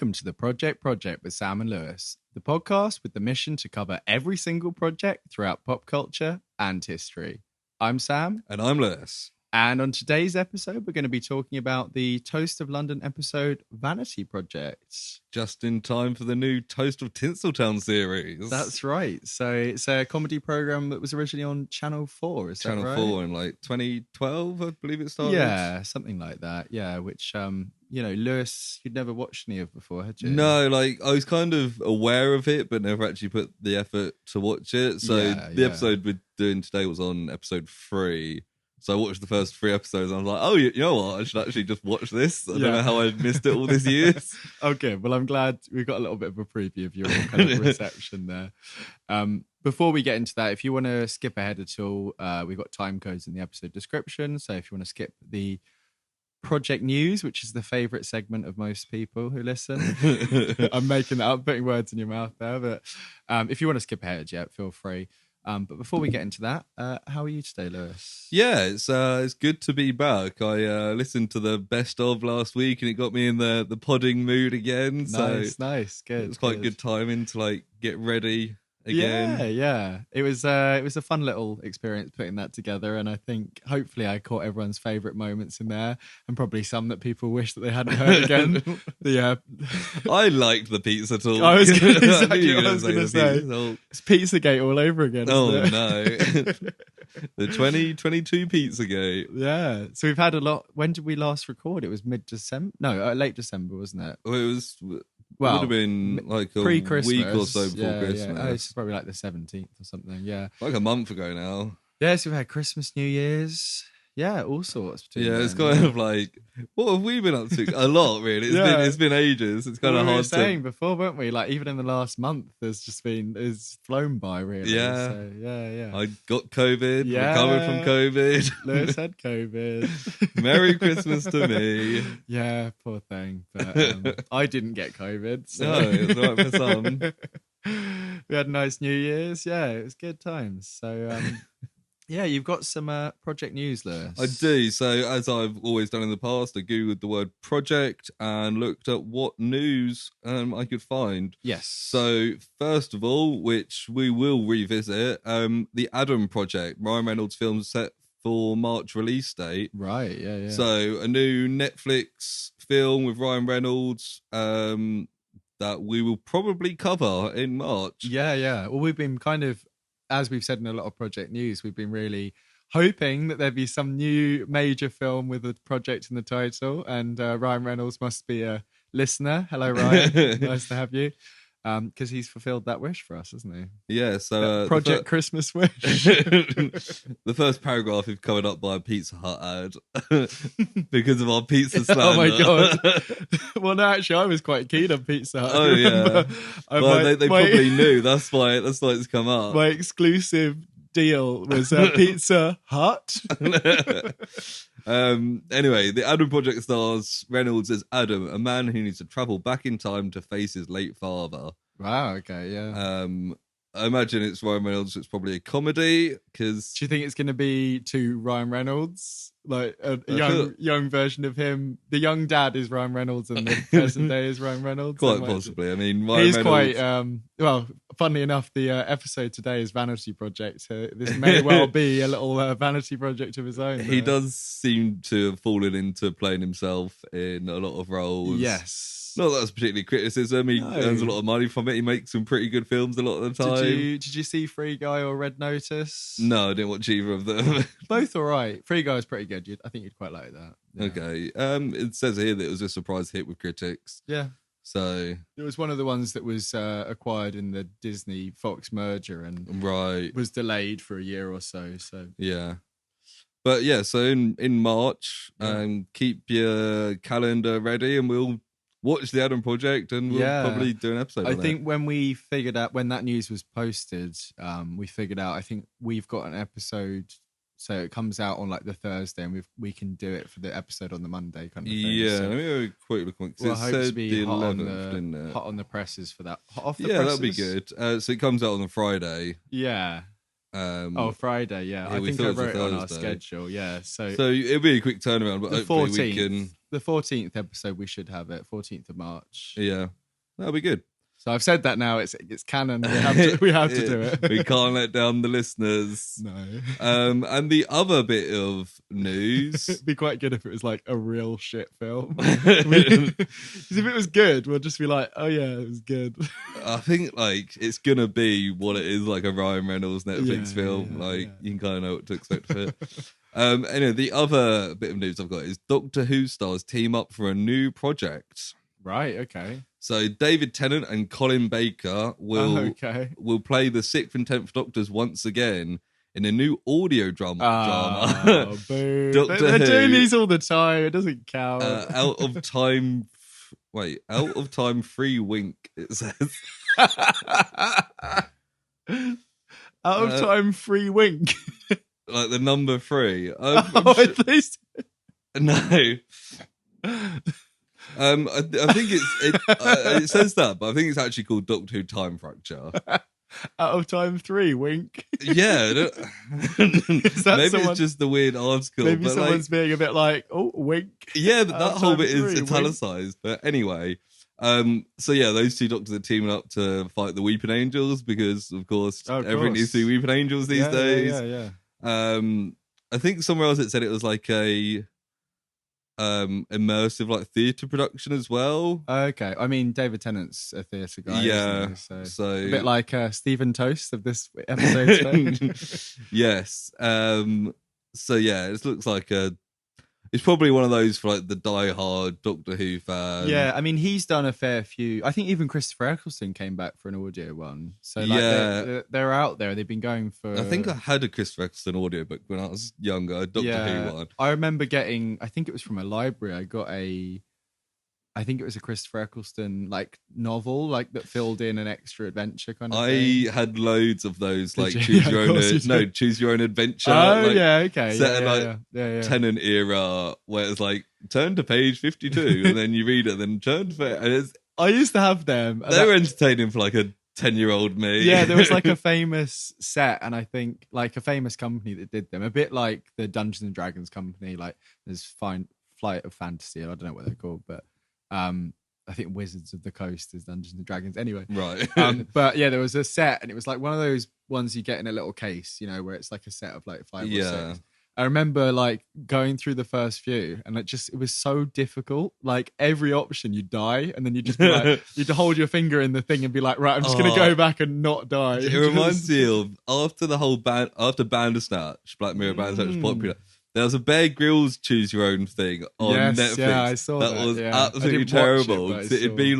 Welcome to the Project with Sam and Lewis, the podcast with the mission to cover every single project throughout pop culture and history. I'm Sam. And I'm Lewis. And on today's episode, we're going to be talking about the Toast of London episode, Vanity Project. Just in time for the new Toast of Tinseltown series. That's right. So it's a comedy programme that was originally on Channel 4, is Channel that right? 4 in like 2012, I believe it started. Yeah, something like that. Yeah, which, Lewis, you'd never watched any of before, had you? No, like I was kind of aware of it, but never actually put the effort to watch it. So the episode we're doing today was on episode 3. So I watched the first 3 episodes and I was like, oh, you know what? I should actually just watch this. I don't know how I missed it all these years. Okay, well, I'm glad we got a little bit of a preview of your kind of reception there. Before we get into that, if you want to skip ahead at all, we've got time codes in the episode description. So if you want to skip the project news, which is the favourite segment of most people who listen. I'm making that up, putting words in your mouth there. But if you want to skip ahead, feel free. But before we get into that, how are you today, Lewis? Yeah, it's good to be back. I listened to the best of last week and it got me in the podding mood again. Nice, good. It was quite good timing to like get ready again. Yeah. It was a fun little experience putting that together, and I think hopefully I caught everyone's favourite moments in there, and probably some that people wish that they hadn't heard again. I liked the pizza talk. I was exactly what I was going to say. It's Pizzagate all over again. Oh no, the 2022 Pizzagate. Yeah. So we've had a lot. When did we last record? It was mid-December. No, late December, wasn't it? Well, it was. Would have been like a week or so before Christmas. Yeah. It's probably like the 17th or something. Yeah, like a month ago now. Yeah, so we've had Christmas, New Year's. Yeah, all sorts. It's kind of like, what have we been up to? A lot, really. It's been ages. It's kind of hard. We were saying before, weren't we? Like even in the last month, it's flown by, really. Yeah. So, yeah. I got COVID. Recovered from COVID. Lewis had COVID. Merry Christmas to me. Yeah, poor thing. But I didn't get COVID. So. No, it was all right for some. We had a nice New Year's. Yeah, it was good times. So. Yeah, you've got some project news, Lewis. I do. So, as I've always done in the past, I googled the word project and looked at what news I could find. Yes. So, first of all, which we will revisit, the Adam Project, Ryan Reynolds' film set for March release date. Right, yeah. So, a new Netflix film with Ryan Reynolds that we will probably cover in March. Yeah. Well, we've been kind of, as we've said in a lot of project news, we've been really hoping that there'd be some new major film with a project in the title, and Ryan Reynolds must be a listener. Hello, Ryan. Nice to have you. Because he's fulfilled that wish for us, hasn't he? Yeah, so... Project Christmas wish. The first paragraph is covered up by a Pizza Hut ad because of our pizza slander. Oh my God. Well, no, actually, I was quite keen on Pizza Hut. Oh, yeah. Well, they probably knew. That's why it's come up. My exclusive deal was Pizza Hut. Anyway, the Adam Project stars Reynolds as Adam, a man who needs to travel back in time to face his late father. Wow, okay, yeah. I imagine it's Ryan Reynolds, so it's probably a comedy, because... Do you think it's going to be to Ryan Reynolds? Like a young version of him? The young dad is Ryan Reynolds and the present day is Ryan Reynolds? Quite possibly. I mean, Ryan He's Reynolds... quite... well, funnily enough, the episode today is Vanity Project, so this may well be a little Vanity Project of his own. He does seem to have fallen into playing himself in a lot of roles. Yes. Not that that's particularly criticism. He earns a lot of money from it. He makes some pretty good films a lot of the time. Did you see Free Guy or Red Notice? No, I didn't watch either of them. Both all right. Free Guy is pretty good. I think you'd quite like that. Yeah. Okay. It says here that it was a surprise hit with critics. Yeah. So it was one of the ones that was acquired in the Disney Fox merger and was delayed for a year or so. So yeah. But yeah, so in March, keep your calendar ready and we'll watch the Adam Project and we'll probably do an episode. I think when we figured out, when that news was posted, we figured out, I think we've got an episode, so it comes out on like the Thursday and we can do it for the episode on the Monday kind of thing. Yeah, so, let me have a quick look. Well, I hope to be the hot 11th, hot on the presses for that. Hot off the presses? Presses? That'd be good. So it comes out on the Friday. Yeah. Friday, yeah. I think I wrote it on our schedule, yeah. So it'll be a quick turnaround, but the hopefully 14th, we can... the 14th episode, we should have it. 14th of March. Yeah, that'll be good. So I've said that now. It's canon. We have to do it. We can't let down the listeners. No. And the other bit of news. It'd be quite good if it was like a real shit film. Because if it was good, we'll just be like, oh yeah, it was good. I think like it's gonna be what it is, like a Ryan Reynolds Netflix film. You can kind of know what to expect of it. Anyway, the other bit of news I've got is Doctor Who stars team up for a new project. Right. Okay. So David Tennant and Colin Baker will play the 6th and 10th Doctors once again in a new audio drama. Boo. They're doing these all the time. It doesn't count. Out of time 3 wink, it says. Out of time 3 wink. Like the number 3. At least. No. I think it says that, but I think it's actually called Doctor Who Time Fracture. Out of time 3, wink. Yeah, maybe it's just the weird article. Maybe but someone's being a bit like, oh, wink. Yeah, but that whole bit is italicized. But anyway, so yeah, those 2 doctors are teaming up to fight the Weeping Angels because, of course, everyone needs to be Weeping Angels these days. Yeah. I think somewhere else it said it was like a immersive like theatre production as well. Okay, I mean David Tennant's a theatre guy. Yeah, isn't he? so a bit like Stephen Toast of this episode. Yes. So yeah, it looks like it's probably one of those for like the die-hard Doctor Who fan. Yeah, I mean he's done a fair few. I think even Christopher Eccleston came back for an audio one. So like they're out there. They've been going for. I think I had a Christopher Eccleston audiobook when I was younger, a Doctor Who one. I remember getting. I think it was from a library. I think it was a Christopher Eccleston like novel, like that filled in an extra adventure kind of thing. I had loads of those, like choose your own adventure. Oh like, yeah, okay. Set in Tennant era, where it's like turn to page 52, and then you read it, and then turn to and I used to have them. They were entertaining for like a 10-year-old me. Yeah, there was like a famous set, and I think like a famous company that did them, a bit like the Dungeons and Dragons company. Like there's Flight of Fantasy, I don't know what they're called, but I think Wizards of the Coast is Dungeons and Dragons. Anyway, right. But yeah, there was a set, and it was like one of those ones you get in a little case, you know, where it's like a set of like 5 or 6. I remember like going through the first few, and it was so difficult. Like every option, you die, and then you just be like, you'd hold your finger in the thing and be like, right, I'm just gonna go back and not die. It reminds me of after Bandersnatch, Black Mirror Bandersnatch was popular. There was a Bear Grylls choose your own thing on Netflix. Yeah, I saw that. That was absolutely terrible. It'd be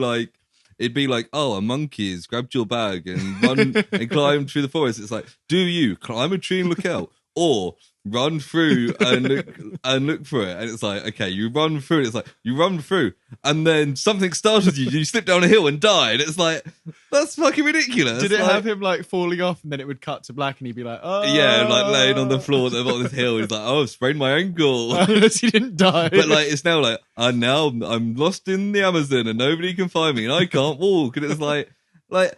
like, oh, a monkey has grabbed your bag and run and climbed through the forest. It's like, do you climb a tree and look out, or run through and look for it? And it's like, okay, you run through it. It's like you run through, and then something startles you. You slip down a hill and die. And it's like, that's fucking ridiculous. Did it have him like falling off, and then it would cut to black, and he'd be like, oh yeah, like laying on the floor at the bottom of this hill. He's like, oh, I've sprained my ankle. Unless he didn't die. But like, it's now like, now I'm lost in the Amazon and nobody can find me and I can't walk. And it's like,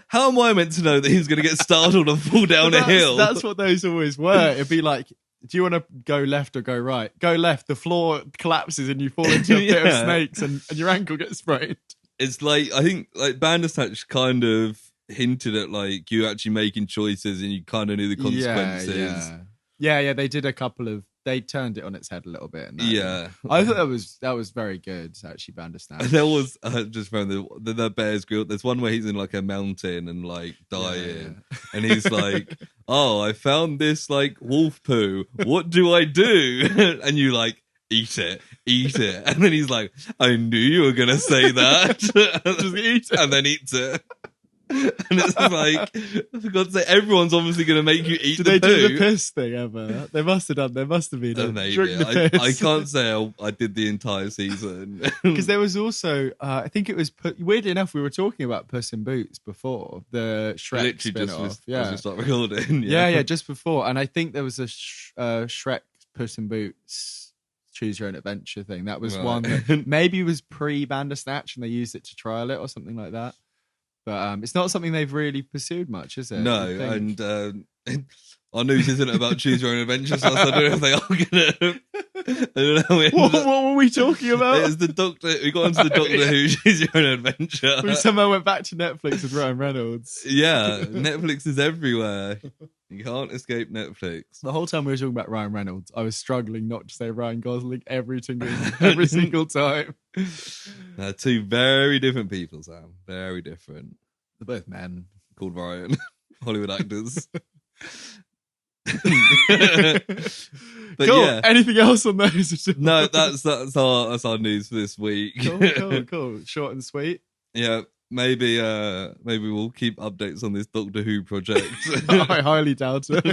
how am I meant to know that he's going to get startled and fall down a hill? That's what those always were. It'd be like, do you want to go left or go right? Go left. The floor collapses and you fall into a pit of snakes and your ankle gets sprained. It's like, I think like Bandersnatch kind of hinted at like you actually making choices and you kind of knew the consequences. Yeah. They did a couple of. They turned it on its head a little bit. Yeah, I thought that was very good. Actually, Bandersnatch. There was just from the Bear's Grill. There's one where he's in like a mountain and like dying, and he's like, "Oh, I found this like wolf poo. What do I do?" And you like eat it, and then he's like, "I knew you were gonna say that." Just eat it, and then eats it. And it's like, for God's sake, everyone's obviously going to make you eat Did the they poo. do the piss thing ever? They must have done. There must have been. Maybe. I can't say I did the entire season. Because there was also, I think it was, weirdly enough, we were talking about Puss in Boots before, the Shrek spin-off. As we start recording. Yeah, just before. And I think there was a Shrek Puss in Boots Choose Your Own Adventure thing. That was one that maybe was pre-Bandersnatch and they used it to trial it or something like that. But it's not something they've really pursued much, is it? No, and our news isn't about choose your own adventure, so I don't know if they are gonna. I don't know. What were we talking about? It was the Doctor. We got onto the Doctor Who choose your own adventure. We somehow went back to Netflix with Ryan Reynolds. Yeah, Netflix is everywhere. You can't escape Netflix. The whole time we were talking about Ryan Reynolds, I was struggling not to say Ryan Gosling every single time. They're two very different people, Sam. Very different. They're both men. Called Ryan. Hollywood actors. But cool. yeah. Anything else on those? No, that's our news for this week. Cool. Short and sweet. Yeah. Maybe we'll keep updates on this Doctor Who project. I highly doubt it.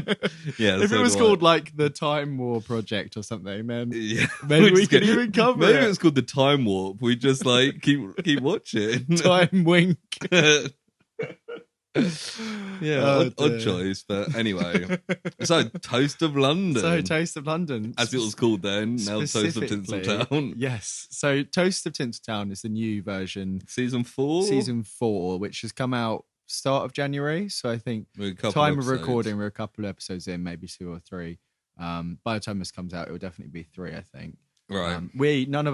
Yeah, if it was called like the Time War Project or something, then yeah, maybe we could even cover it. Maybe it's called the Time Warp. We just like keep watching. Time Wink. Yeah, odd choice, but anyway. So, Toast of London. As it was called then, now Toast of Tinseltown. Yes. So, Toast of Tinseltown is the new version. Season 4, which has come out start of January. So, I think time of recording, we're a couple of episodes in, maybe 2 or 3. By the time this comes out, it will definitely be 3, I think. Right. Neither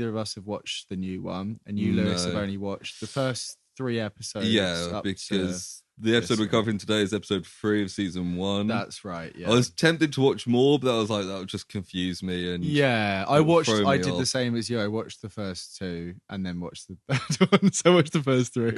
of us have watched the new one, and you, Lewis, have only watched the first 3 episodes. Yeah, because the episode we're covering today is episode 3 of season 1. That's right. Yeah, I was tempted to watch more, but I was like, that would just confuse me. And yeah, I did the same as you. I watched the first 2 and then watched the third one. So I watched the first 3.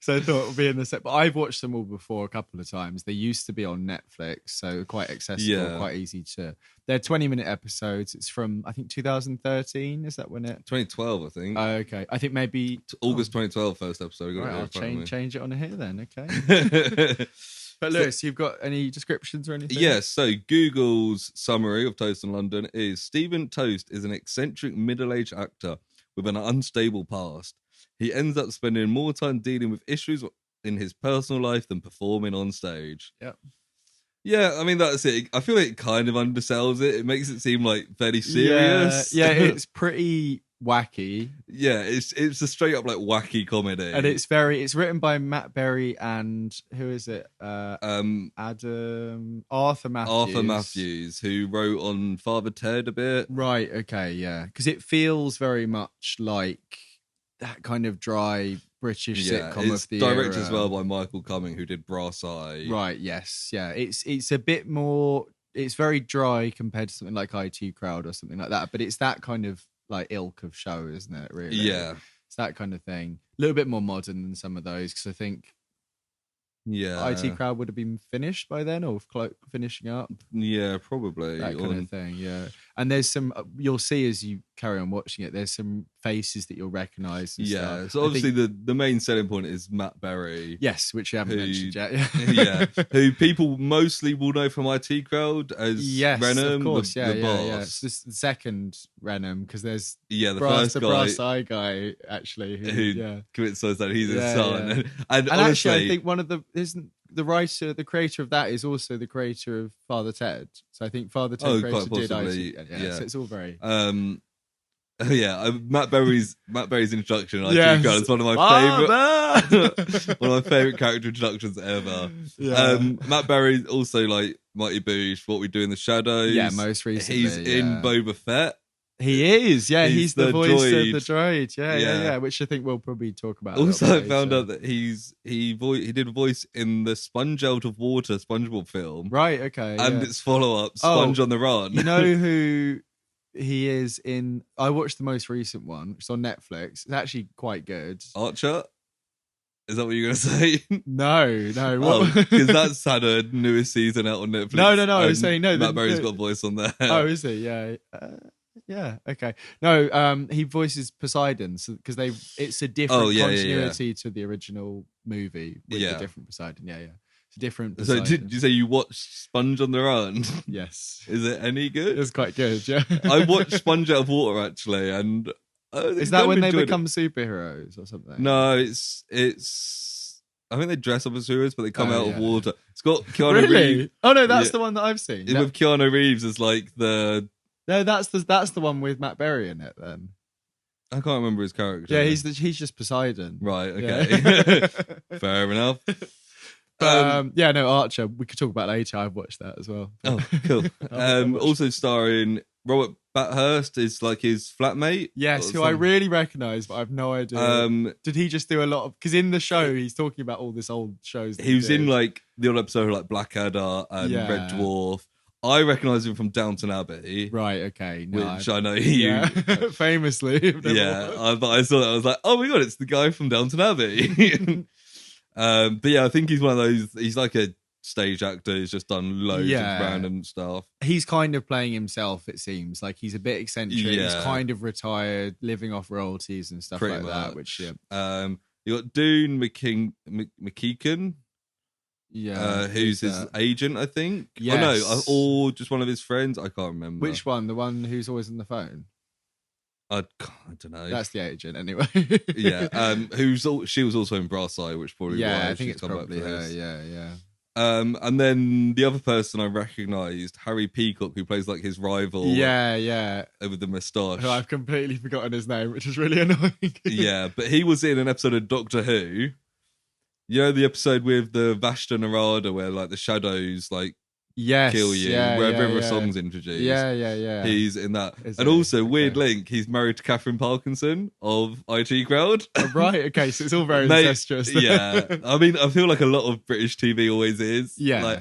So I thought it would be in the set, but I've watched them all before a couple of times. They used to be on Netflix, so quite accessible, quite easy to. They're 20-minute episodes. It's from I think 2013. Is that when it? 2012, I think. Oh, okay. I think maybe August 2012 first episode. Right, I'll change it on here then. Okay. But Lewis, you've got any descriptions or anything? Yes. So Google's summary of Toast in London is Stephen Toast is an eccentric middle-aged actor with an unstable past. He ends up spending more time dealing with issues in his personal life than performing on stage. Yep. Yeah, I mean, that's it. I feel like it kind of undersells it. It makes it seem like fairly serious. Yeah, it's pretty wacky. Yeah, it's a straight up like wacky comedy. And it's written by Matt Berry and who is it? Arthur Matthews, who wrote on Father Ted a bit. Right, okay, yeah. Because it feels very much like that kind of dry British sitcom of the directed era. as well by Michael Cumming, who did Brass Eye. Right, yes, yeah. It's a bit more. It's very dry compared to something like IT Crowd or something like that. But it's that kind of like ilk of show, isn't it? Really, yeah. It's that kind of thing. A little bit more modern than some of those because I think. Yeah, IT Crowd would have been finished by then, or finishing up. Yeah, probably that kind of thing. Yeah, and there's some you'll see as you carry on watching it. There's some faces that you'll recognise. Yeah, so obviously the main selling point is Matt Berry. Yes, which you haven't mentioned yet. Yeah, who people mostly will know from IT Crowd as Renham, of course. the boss. Yeah. It's the second Renham because there's the first guy, Brass Eye guy actually who commits suicide. He's his son, and honestly, actually I think one of the the creator of that is also the creator of Father Ted. So I think Father Ted creator did IT. Yeah, so it's all very. Matt Berry's introduction in IT Crowd is one of my favorite character introductions ever. Yeah. Matt Berry also like Mighty Boosh, What We Do in the Shadows. Yeah, most recently he's in Boba Fett. He is, yeah. He's the voice of the droid. Yeah. Which I think we'll probably talk about. Also, I found out that he did voice in the Sponge Out of Water SpongeBob film. Right. Okay. And its follow-up, Sponge on the Run. You know who he is in? I watched the most recent one. It's on Netflix. It's actually quite good. Archer. Is that what you're going to say? No. Because that's had a newest season out on Netflix. No. I was saying no. Matt Berry's got a voice on there. Oh, is he? Yeah. Yeah. Okay. No. He voices Poseidon because it's a different continuity to the original movie with a different Poseidon. Yeah. It's a different Poseidon. So did you say you watched Sponge on the Run? Yes. Is it any good? It's quite good. Yeah. I watched Sponge Out of Water actually, and is that when they become superheroes or something? No, it's. I think they dress up as superheroes, but they come out of water. It's got Keanu really? Reeves. Oh no, that's the one that I've seen. With Keanu Reeves as like the. No, that's the one with Matt Berry in it. Then I can't remember his character. Yeah, he's just Poseidon. Right. Okay. Fair enough. Yeah, no, Archer. We could talk about later. I've watched that as well. Oh, cool. Also starring Robert Bathurst is like his flatmate. Yes, who I really recognise, but I've no idea. Did he just do a lot of? Because in the show, he's talking about all this old shows. He was in like the old episode of like Blackadder and Red Dwarf. I recognise him from Downton Abbey. Right, okay. No, which I know you... famously. Yeah, but I saw that. I was like, oh my God, it's the guy from Downton Abbey. But yeah, I think he's one of those... He's like a stage actor who's just done loads of random stuff. He's kind of playing himself, it seems. Like, he's a bit eccentric. Yeah. He's kind of retired, living off royalties and stuff like that. Which, you got Dune McKeegan. Yeah, who's his agent, I think. Yes. Oh, no, or just one of his friends. I can't remember. Which one? The one who's always on the phone? I don't know. That's the agent, anyway. Yeah. She was also in Brass Eye, which probably why I think it's come probably back for her. this. Yeah. And then the other person I recognised, Harry Peacock, who plays like his rival. Yeah. With the moustache. Who I've completely forgotten his name, which is really annoying. Yeah, but he was in an episode of Doctor Who. You know the episode with the Vashta and Rada where like the shadows like kill you, where River Song's introduced. Yeah. He's in that. Also, weird link, he's married to Catherine Parkinson of IT Crowd. Oh, right, okay, so it's all very incestuous. Yeah. I mean, I feel like a lot of British TV always is. Yeah. Like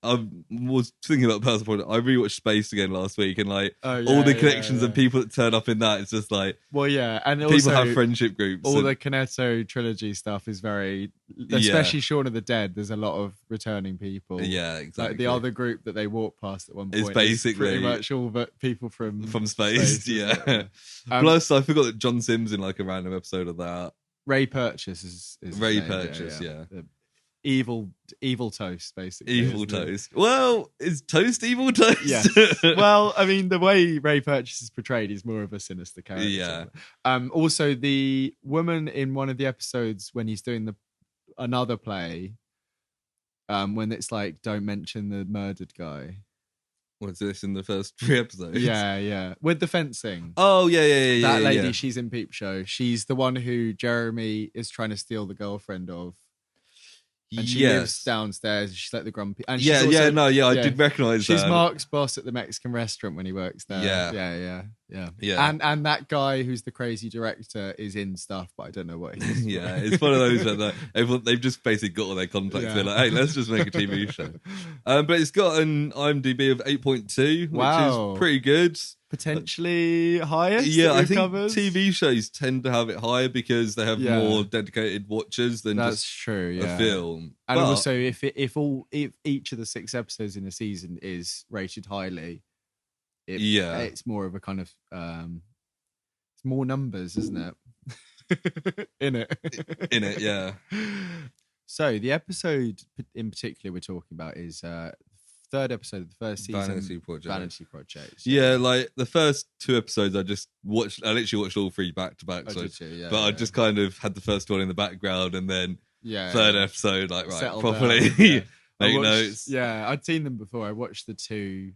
I was thinking about personal point. I rewatched Space again last week, and like all the connections and people that turn up in that, it's just like, well, yeah, and people also have friendship groups. All the Cornetto trilogy stuff is very, especially Shaun of the Dead. There's a lot of returning people. Yeah, exactly. Like the other group that they walk past at one point is basically pretty much all but people from Space. Yeah. Plus, I forgot that John Sims in like a random episode of that. Ray Purchase is Ray Purchase. Yeah. Evil toast, basically. Evil toast. Well, is toast evil toast? Yes. Well, I mean, the way Ray Purchase is portrayed is more of a sinister character. Yeah. Also, the woman in one of the episodes when he's doing another play, when it's like, don't mention the murdered guy. Was this in the first 3 episodes? Yeah. With the fencing. Oh, yeah. That lady, she's in Peep Show. She's the one who Jeremy is trying to steal the girlfriend of. And she lives downstairs. She's like the grumpy. And she's I did recognise that. She's Mark's boss at the Mexican restaurant when he works there. Yeah. And that guy who's the crazy director is in stuff, but I don't know what he's. Yeah, it's one of those where they've just basically got all their contacts. Yeah. They're like, hey, let's just make a TV show. But it's got an IMDb of 8.2, which is pretty good. Potentially highest. Yeah, I think TV shows tend to have it higher because they have more dedicated watchers than just a film. And also, if each of the 6 episodes in a season is rated highly, it's more of a kind of it's more numbers, isn't it? In it, yeah. So the episode in particular we're talking about is 3rd episode of the first season, Vanity Project. Yeah, like the first 2 episodes I just watched. I literally watched all 3 back to back. I just kind of had the first one in the background, and then 3rd episode, like properly make notes. Yeah, I'd seen them before. I watched the two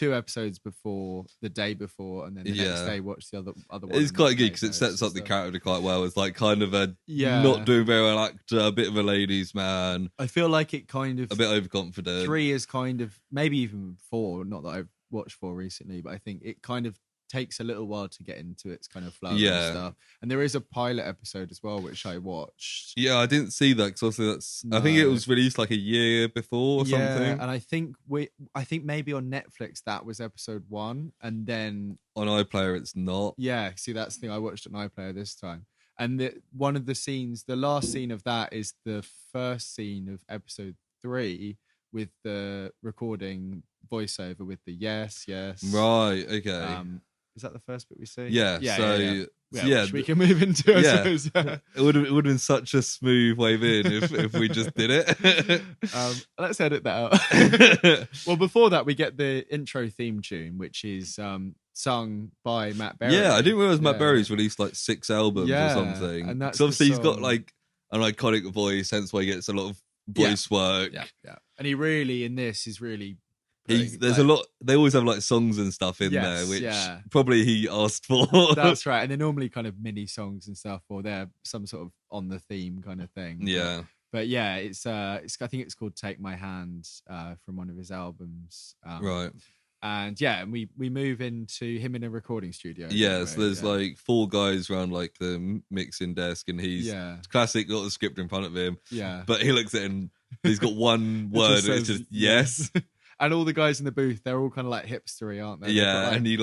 episodes before, the day before, and then the next day watched the other one. It's quite good because it sets up the character quite well. It's like kind of a not doing very well actor, a bit of a ladies' man. I feel like it kind of a bit overconfident. 3 is kind of, maybe even 4. Not that I've watched 4 recently, but I think it kind of takes a little while to get into its kind of flow and stuff. And there is a pilot episode as well, which I watched. Yeah, I didn't see that because obviously I think it was released like a year before or something. And I think maybe on Netflix that was episode 1, and then on iPlayer it's not. Yeah, see, that's the thing. I watched it on iPlayer this time. And one of the scenes, the last scene of that is the first scene of episode 3 with the recording voiceover with the yes. Right, okay. Is that the first bit we see? Yeah. Which we can move into. I suppose. It would have been such a smooth wave in if we just did it. Let's edit that out. Well, before that, we get the intro theme tune, which is sung by Matt Berry. Yeah, I didn't realize Matt Berry's released like 6 albums or something. And that's obviously he's got like an iconic voice, hence why he gets a lot of voice work. Yeah. And he really, in this, is really. There's a lot. They always have like songs and stuff in there, which probably he asked for. That's right, and they're normally kind of mini songs and stuff, or they're some sort of on the theme kind of thing. Yeah, But yeah, it's I think it's called "Take My Hand" from one of his albums. Right. And yeah, and we move into him in a recording studio. Yeah, so there's like 4 guys around like the mixing desk, and he's classic, got the script in front of him. Yeah, but he looks at it and he's got one word, and it's just yes. And all the guys in the booth, they're all kind of like hipstery, aren't they? Yeah, got, and he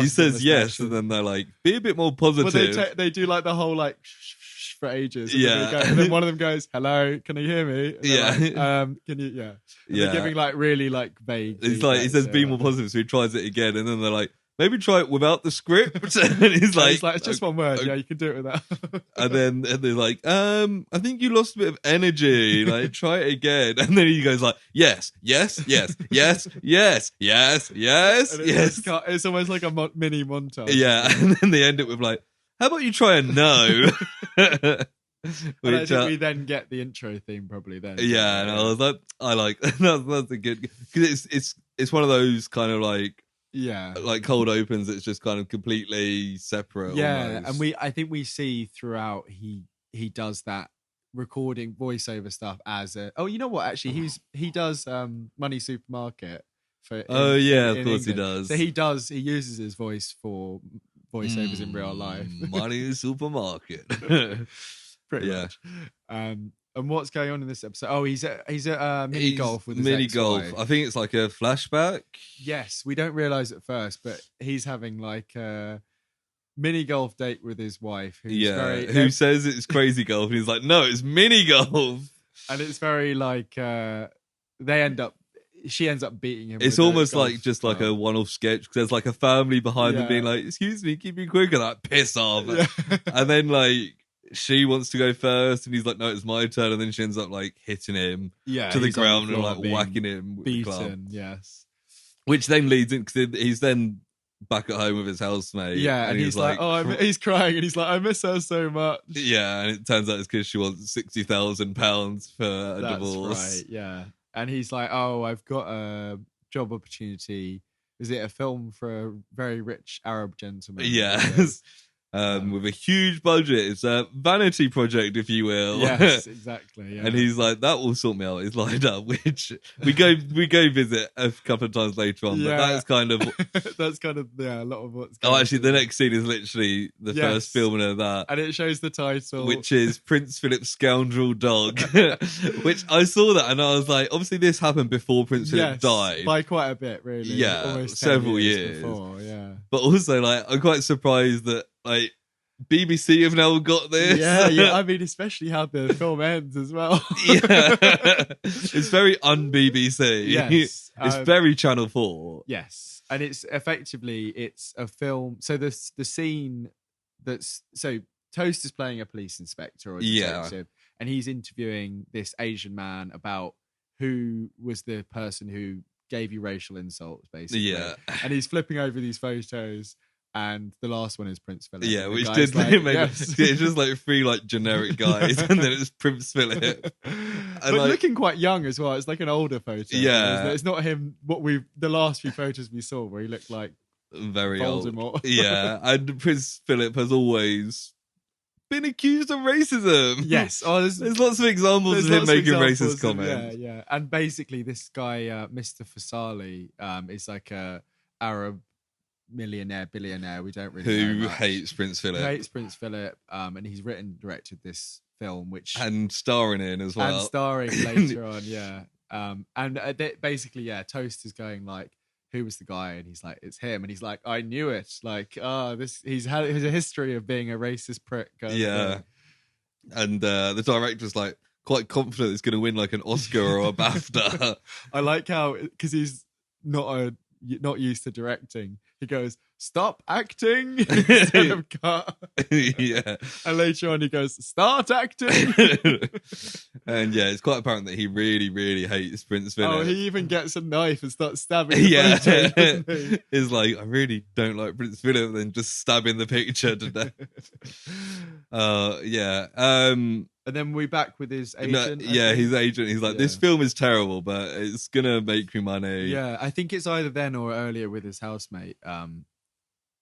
says yes, and then they're like, be a bit more positive. Well, they do like the whole like shh for ages. And yeah, and then one of them goes, "Hello, can you hear me?" And yeah, like, can you? Yeah, and they're giving like really like vague. It's like he says, "Be more positive," so he tries it again, and then they're like, maybe try it without the script. And he's like, it's just one word. Yeah, you can do it without. And they're like, I think you lost a bit of energy. Like, try it again. And then he goes like, yes, yes, yes, yes, yes, yes, yes, and yes. It's almost like a mini montage. Yeah, and then they end it with like, how about you try a no? And I think we then get the intro theme probably then. Yeah, and I was like, I like that's a good, because it's one of those kind of like. Yeah, like cold opens, it's just kind of completely separate. Yeah, almost. And I think we see throughout he does that recording voiceover stuff as a. Oh, you know what? Actually, he does Money Supermarket for. Of course he does. So he uses his voice for voiceovers in real life. Money Supermarket. Pretty much. And what's going on in this episode? Oh, he's at mini golf with his mini ex-wife. golf. I think it's like a flashback. Yes, we don't realize at first, but he's having like a mini golf date with his wife. Who says it's crazy golf, and he's like, no, it's mini golf, and it's very like she ends up beating him. It's almost like just like a one-off sketch, because there's like a family behind them being like, excuse me, keep me quick, and like piss off, and then like. She wants to go first, and he's like, "No, it's my turn." And then she ends up like hitting him to the ground and like whacking him with the club. Yes, which then leads in, because he's then back at home with his housemate. Yeah, and he's like, he's crying, and he's like, "I miss her so much." Yeah, and it turns out it's because she wants £60,000 for a divorce. Right. Yeah, and he's like, "Oh, I've got a job opportunity. Is it a film for a very rich Arab gentleman?" Yes. With a huge budget. It's a Vanity Project, if you will. Yes, exactly. Yeah. And he's like, that will sort me out. He's lined up, which we go visit a couple of times later on. But that's kind of a lot of what's going on. Actually, the next scene is literally the first filming of that. And it shows the title, which is Prince Phillip's Scoundrel Dog. Which I saw that and I was like, obviously this happened before Prince Phillip died. By quite a bit, really. Yeah, almost several years before, yeah. But also, like, I'm quite surprised that like BBC have now got this. Yeah. I mean, especially how the film ends as well. Yeah, it's very un-BBC. Yes, it's very Channel 4. Yes, and it's a film. So the scene Toast is playing a police inspector or a detective, and he's interviewing this Asian man about who was the person who gave you racial insults, basically. Yeah, and he's flipping over these photos. And the last one is Prince Phillip. Yeah, which did make it's just like 3 like generic guys, and then it's Prince Phillip, but looking quite young as well. It's like an older photo. Yeah, it's not him. The last few photos we saw where he looked like very Voldemort. Old. Yeah, and Prince Phillip has always been accused of racism. Yes, there's lots of examples of him making racist comments. Yeah, and basically this guy, Mr. Fasali, is like a Arab billionaire, we don't really know much. Hates Prince Phillip. And he's directed this film, and starring in as well. And starring later on, yeah. Basically, Toast is going like, who was the guy? And he's like, it's him. And he's like, I knew it. Like, he's a history of being a racist prick. Yeah. And the director's like quite confident it's going to win like an Oscar or a BAFTA. I like how, because he's not used to directing, he goes, stop acting instead of cut. Yeah. And later on he goes, start acting. And it's quite apparent that he really, really hates Prince Phillip. Oh, he even gets a knife and starts stabbing the photo, doesn't he? He's like, I really don't like Prince Phillip, then just stabbing the picture to death. And then we back with his agent. His agent. He's like, this film is terrible, but it's gonna make me money. Yeah, I think it's either then or earlier with his housemate.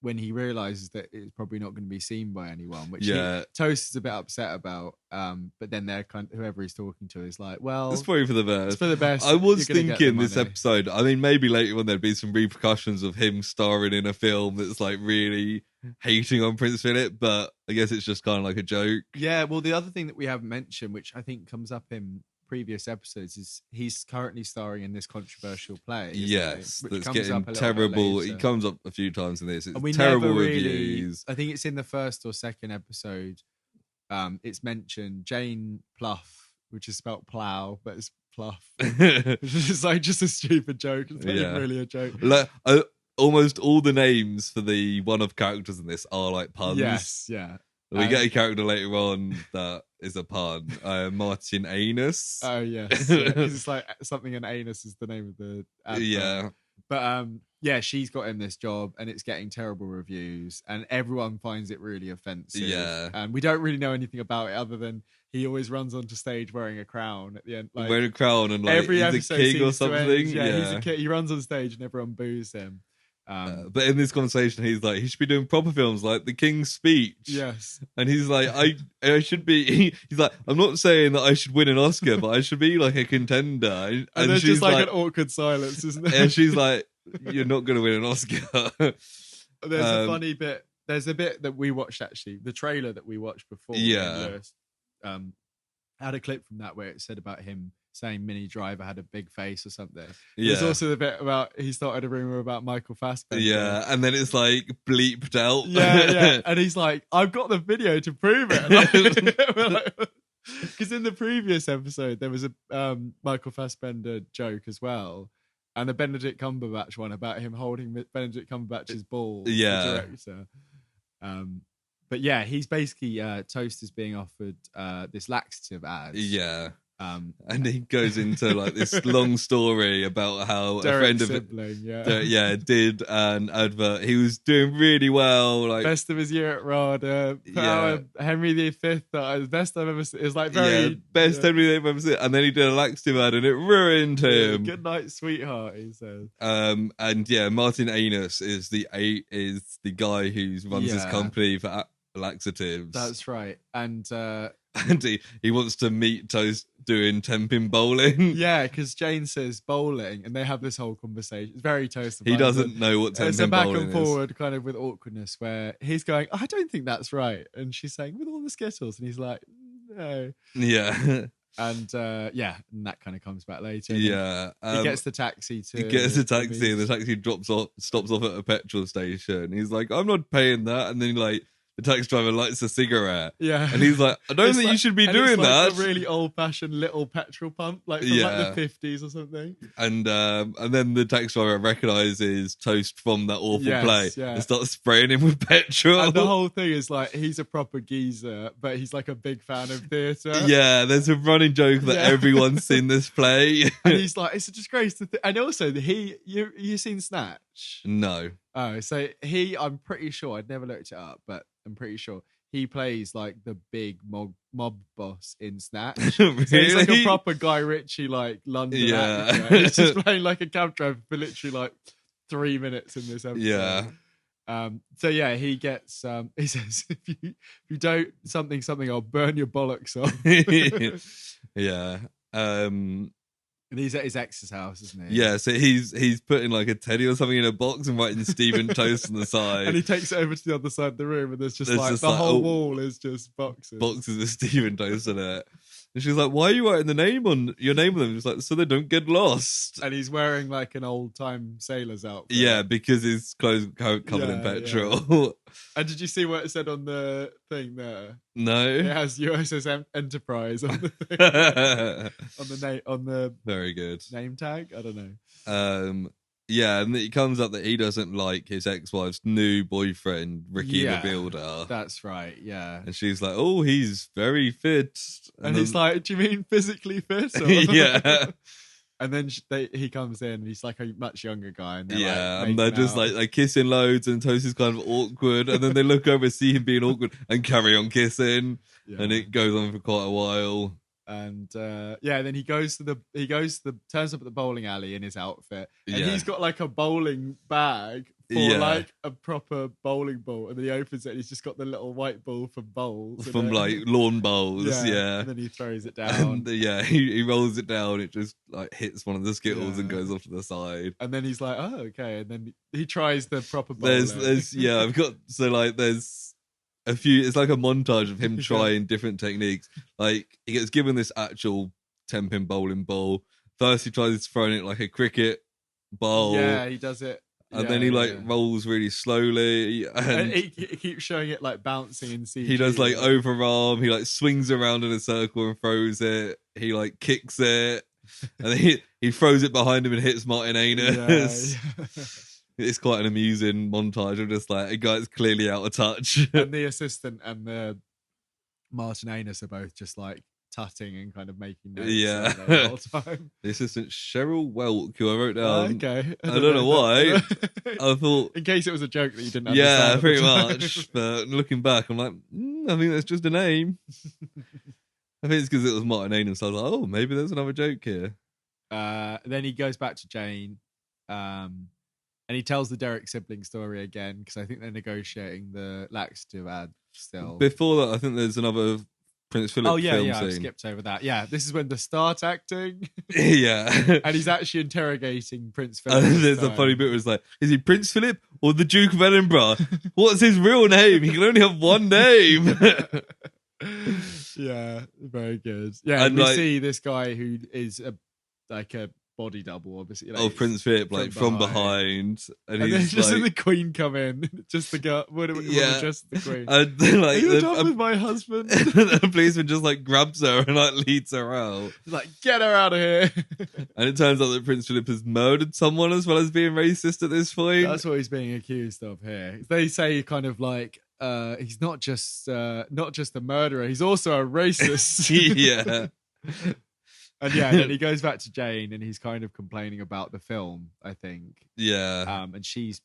when he realizes that it's probably not going to be seen by anyone, which Toast is a bit upset about. But then they're whoever he's talking to is like, well, it's probably for the best. It's for the best. I was thinking this episode, I mean, maybe later on there'd be some repercussions of him starring in a film that's like really hating on Prince Phillip, but I guess it's just kind of like a joke. Yeah, well, the other thing that we haven't mentioned, which I think comes up in previous episodes, is he's currently starring in this controversial play. Yes, that's getting terrible. He comes up a few times in this. It's terrible reviews. I think it's in the first or second episode. It's mentioned Jane Pluff, which is spelled plow, but it's Pluff. It's like just a stupid joke. It's not even really a joke. Like, almost all the names for the one-off characters in this are like puns. Yes, yeah. We get a character later on that is a pun. Martin Anus. Oh, yes. Yeah, because it's like something in anus is the name of the advert. Yeah. But yeah, she's got him this job and it's getting terrible reviews and everyone finds it really offensive. Yeah. And we don't really know anything about it other than he always runs onto stage wearing a crown at the end. Like, wearing a crown and like every he's a king or something. Yeah, he's a king. He runs on stage and everyone boos him. But in this conversation, he's like, he should be doing proper films like The King's Speech. Yes. And he's like, I should be. He's like, I'm not saying that I should win an Oscar, but I should be like a contender. And there's just like an awkward silence, isn't there? And she's like, you're not going to win an Oscar. There's a funny bit. There's a bit that we watched actually, the trailer that we watched before. Yeah. Lewis, had a clip from that where it said about him saying Minnie Driver had a big face or something. Yeah. There's also the bit about he started a rumor about Michael Fassbender. Yeah, and then it's like bleeped out. Yeah. And he's like, I've got the video to prove it. Because in the previous episode there was a Michael Fassbender joke as well. And a Benedict Cumberbatch one about him holding Benedict Cumberbatch's ball. Yeah. The director. But yeah, he's basically Toast is being offered this laxative ad. Yeah. And he goes into like this long story about how Derek a friend of Sibling, did an advert. He was doing really well, like best of his year at Rada. Henry V. Best I've ever seen. It was like very best Henry I've ever seen. And then he did a laxative ad, and it ruined him. Good night, sweetheart. He says. And yeah, Martin Anus is the guy who runs this company for laxatives. That's right, and he wants to meet Toast doing temping bowling. Yeah, because Jane says bowling, and they have this whole conversation. It's very Toast. He doesn't know what temping bowling is. It's a back and forward kind of with awkwardness where he's going, I don't think that's right. And she's saying, with all the Skittles. And he's like, no. Yeah. And and that kind of comes back later. Yeah. He gets the taxi and the taxi stops off at a petrol station. He's like, I'm not paying that. And then like, the taxi driver lights a cigarette. Yeah. And he's like, I don't think you should be doing that. It's a really old-fashioned little petrol pump, like from like the 50s or something. And then the taxi driver recognises Toast from that awful play and starts spraying him with petrol. And the whole thing is like, he's a proper geezer, but he's like a big fan of theatre. Yeah, there's a running joke that everyone's seen this play. And he's like, it's a disgrace to and also, you seen Snatch? No. Oh, so I'm pretty sure, I'd never looked it up, but I'm pretty sure he plays like the big mob boss in Snatch. Really? So he's like a proper Guy Ritchie, like London actor. He's just playing like a cab driver for literally like 3 minutes in this episode. Yeah. So yeah, he gets he says, if you don't something, I'll burn your bollocks off. Yeah. And he's at his ex's house, isn't he? Yeah, so he's putting like a teddy or something in a box and writing Stephen Toast on the side. And he takes it over to the other side of the room and there's just the whole wall is just boxes. Boxes of Stephen Toast in it. And she's like, why are you writing your name on them? He's like, so they don't get lost. And he's wearing like an old time sailor's outfit. Yeah, because his clothes covered in petrol. Yeah. And did you see what it said on the thing there? No. It has USS Enterprise on the thing. on the very good name tag. I don't know. Yeah, and it comes up that he doesn't like his ex-wife's new boyfriend, Ricky the Builder. That's right, yeah. And she's like, oh, he's very fit. And he's like, do you mean physically fit? Or? Yeah. And then he comes in and he's like a much younger guy. And and they're just like kissing loads and Toast is kind of awkward. And then they look over, see him being awkward and carry on kissing. Yeah. And it goes on for quite a while. And then he turns up at the bowling alley in his outfit, and he's got like a bowling bag for like a proper bowling ball, and then he opens it and he's just got the little white ball from bowls, from like lawn bowls, and then he throws it down, and he rolls it down, it just like hits one of the skittles and goes off to the side, and then he's like, oh okay, and then he tries the proper bowling. There's a few, it's like a montage of him trying different techniques. Like he gets given this actual 10-pin bowling ball. First he tries throwing it like a cricket bowl. Yeah, he does it. And then he rolls really slowly. And he keeps showing it like bouncing in CG. He does like overarm. He like swings around in a circle and throws it. He like kicks it. And then he throws it behind him and hits Martin Anus. Yeah. It's quite an amusing montage of just like a guy that's clearly out of touch. And the assistant and the Martin Anus are both just like tutting and kind of making notes the whole time. The assistant Cheryl Welk, who I wrote down. Okay. I don't know why. I thought, in case it was a joke that you didn't understand. Yeah, pretty much. But looking back, I'm like, I think that's just a name. I think it's because it was Martin Anus. So I was like, oh, maybe there's another joke here. Then he goes back to Jane. And he tells the Derek Sibling story again, because I think they're negotiating the laxative ad still. Before that, I think there's another Prince Phillip film scene. I skipped over that. Yeah, this is when they start acting. Yeah. And he's actually interrogating Prince Phillip. And there's a funny bit where it's like, is he Prince Phillip or the Duke of Edinburgh? What's his real name? He can only have one name. Yeah, very good. Yeah, and we see this guy who is a body double, obviously. Like, Prince Phillip, like from behind. And then he's just like, the Queen come in, just the girl, just the Queen. And then, like, are you done with my husband? The policeman just like grabs her and like leads her out. He's like, get her out of here. And it turns out that Prince Phillip has murdered someone as well as being racist at this point. That's what he's being accused of here. They say kind of like, he's not just a murderer, he's also a racist. Yeah. And then he goes back to Jane and he's kind of complaining about the film, I think. Yeah. And she's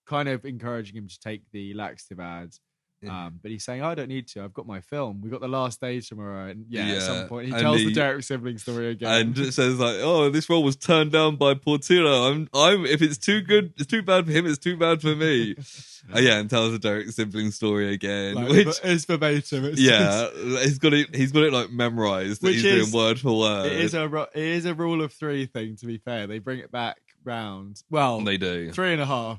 kind of encouraging him to take the laxative ads. But he's saying, I don't need to. I've got my film. We've got the last day tomorrow. And at some point he tells the Derek Sibling story again. And it says like, oh, this role was turned down by Portillo. I'm if it's too good, it's too bad for him, it's too bad for me. And tells the Derek Sibling story again. Like, which it's verbatim. He's got it like memorized. That he's doing word for word. It is a rule of 3 thing, to be fair. They bring it back round. Well, they do. 3.5.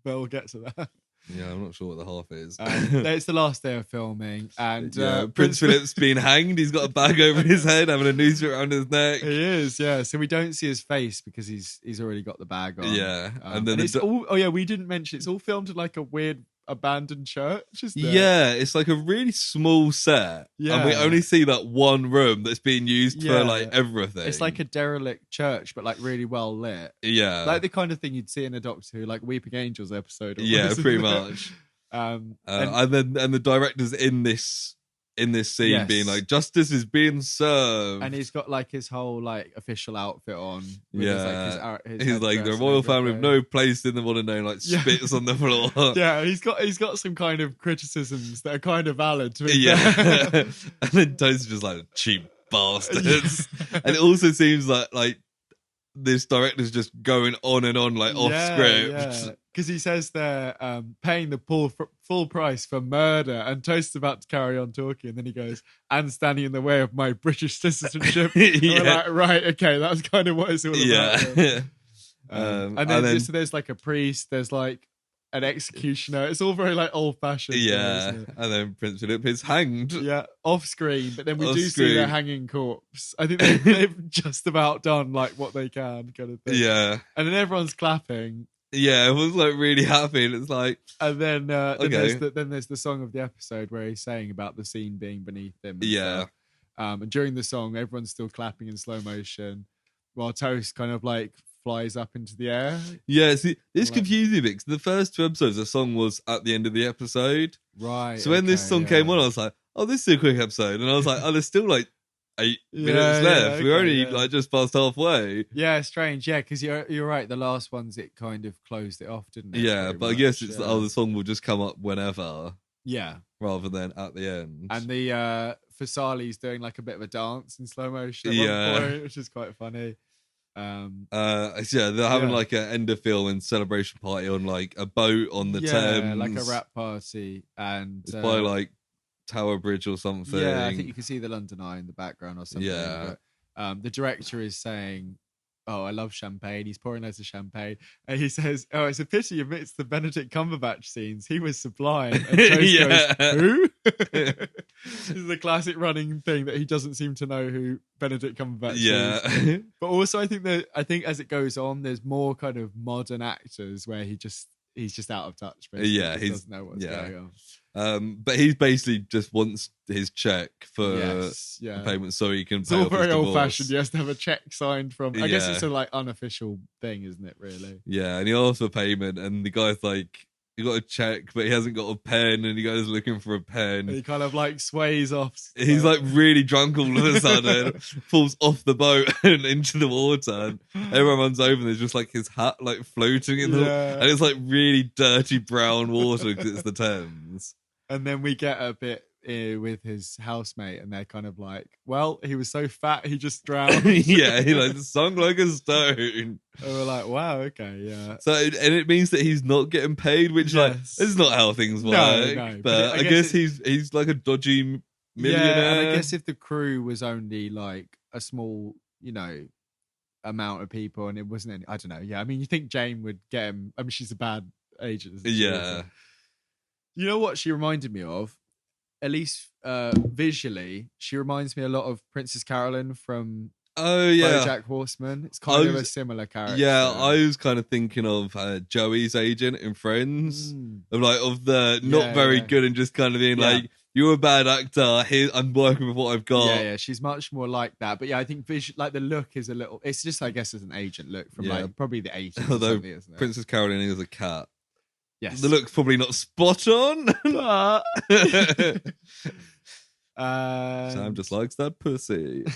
But we'll get to that. Yeah, I'm not sure what the half is. It's the last day of filming, and Prince Phillip's been hanged. He's got a bag over his head, having a noose around his neck. He is, yeah. So we don't see his face because he's already got the bag on. Yeah, and then it's all. Oh yeah, we didn't mention it's all filmed in like a weird abandoned church. Yeah, it's like a really small set. Yeah, and we only see that one room that's being used for like everything. It's like a derelict church, but like really well lit. Yeah, like the kind of thing you'd see in a Doctor Who, like Weeping Angels episode. Yeah, pretty much. And the director's in this scene being like, justice is being served, and he's got like his whole like official outfit on. His he's like the royal family with no place in the modern day, like spits on the floor. Yeah, he's got some kind of criticisms that are kind of valid to me. Yeah. And then Toast is just like, cheap bastards. And it also seems like this director's just going on and on like off script. Because he says they're paying the full price for murder, and Toast's about to carry on talking, and then he goes, and standing in the way of my British citizenship. We're like, right, okay, that's kind of what it's all about. Yeah. And then so there's like a priest, there's like an executioner. It's all very like old fashioned. Yeah. And then Prince Phillip is hanged. Yeah, off screen, but then we do see their hanging corpse. I think they've just about done like what they can, kind of thing. Yeah. And then everyone's clapping. Yeah, everyone's like really happy, and it's like, and then there's the song of the episode where he's saying about the scene being beneath him. And during the song, everyone's still clapping in slow motion, while Toast kind of like flies up into the air. Yeah, see, it's confusing a bit because the first 2 episodes, the song was at the end of the episode, right? So when this song came on, I was like, oh, this is a quick episode, and I was like, oh, there's still like 8 minutes left. We're only like just past halfway. Yeah, strange. Yeah, because you're right. The last ones, it kind of closed it off, didn't it? Yeah, but I guess it's the song will just come up whenever. Yeah, rather than at the end. And the Fasali's doing like a bit of a dance in slow motion at one point, which is quite funny. They're having like an end of film and celebration party on like a boat on the Thames, like a rap party, and it's by like Tower Bridge or something. Yeah, I think you can see the London Eye in the background or something. Yeah, but the director is saying, "Oh, I love champagne." He's pouring loads of champagne, and he says, "Oh, it's a pity you missed the Benedict Cumberbatch scenes. He was sublime." And Toast goes, "Who?" This is the classic running thing that he doesn't seem to know who Benedict Cumberbatch is. But also, I think as it goes on, there's more kind of modern actors where he's just out of touch. Basically. Yeah, he doesn't know what's going on. But he basically just wants his check for payment so he can. It's all very old fashioned. He has to have a check signed from. I guess it's a like unofficial thing, isn't it? Really? Yeah, and he asks for payment, and the guy's like, "You got a check, but he hasn't got a pen," and he goes looking for a pen. And he kind of like sways off. He's like really drunk all of a sudden, falls off the boat and into the water. And everyone runs over, and there's just like his hat like floating in the water, and it's like really dirty brown water because it's the Thames. And then we get a bit with his housemate, and they're kind of like, "Well, he was so fat, he just drowned." Yeah, he like sung like a stone. And we're like, "Wow, okay, yeah." So, and it means that he's not getting paid, which like this is not how things work. No, but I guess he's like a dodgy millionaire. Yeah, and I guess if the crew was only like a small, amount of people, and it wasn't any, I don't know. Yeah, I mean, you think Jane would get him? I mean, she's a bad agent. Yeah. You know what she reminded me of? At least visually, she reminds me a lot of Princess Carolyn from BoJack Horseman. It's kind of a similar character. Yeah, I was kind of thinking of Joey's agent in Friends, of the not very good and just kind of being like, "You're a bad actor. Here, I'm working with what I've got." Yeah, she's much more like that. But yeah, I think like the look is a little. It's just, I guess, as an agent look from like probably the 80s. Although isn't it? Princess Carolyn is a cat. Yes. The look's probably not spot on. Sam just likes that pussy.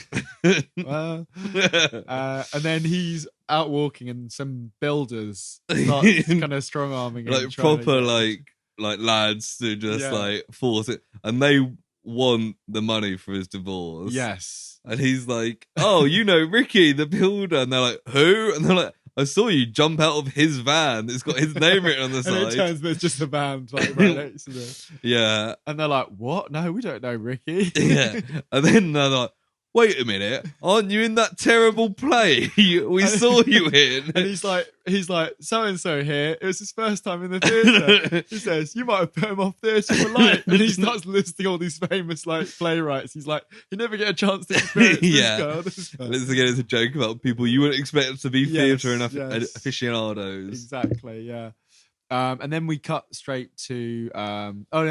And then he's out walking, and some builders start kind of strong arming him. Like proper like lads who just like force it. And they want the money for his divorce. Yes. And he's like, "Oh, Ricky, the builder." And they're like, "Who?" And they're like, "I saw you jump out of his van. It's got his name written on the side." And it turns out it's just a van like right next to them. Yeah. And they're like, "What? No, we don't know Ricky." Yeah. And then they're like, "Wait a minute, aren't you in that terrible play we saw you in?" And he's like, "So-and-so here. It was his first time in the theatre." He says, "You might have put him off theatre for life." And he starts listing all these famous like playwrights. He's like, "You never get a chance to experience this girl." This again is a joke about people you wouldn't expect to be theatre and aficionados. Exactly, yeah. And then we cut straight to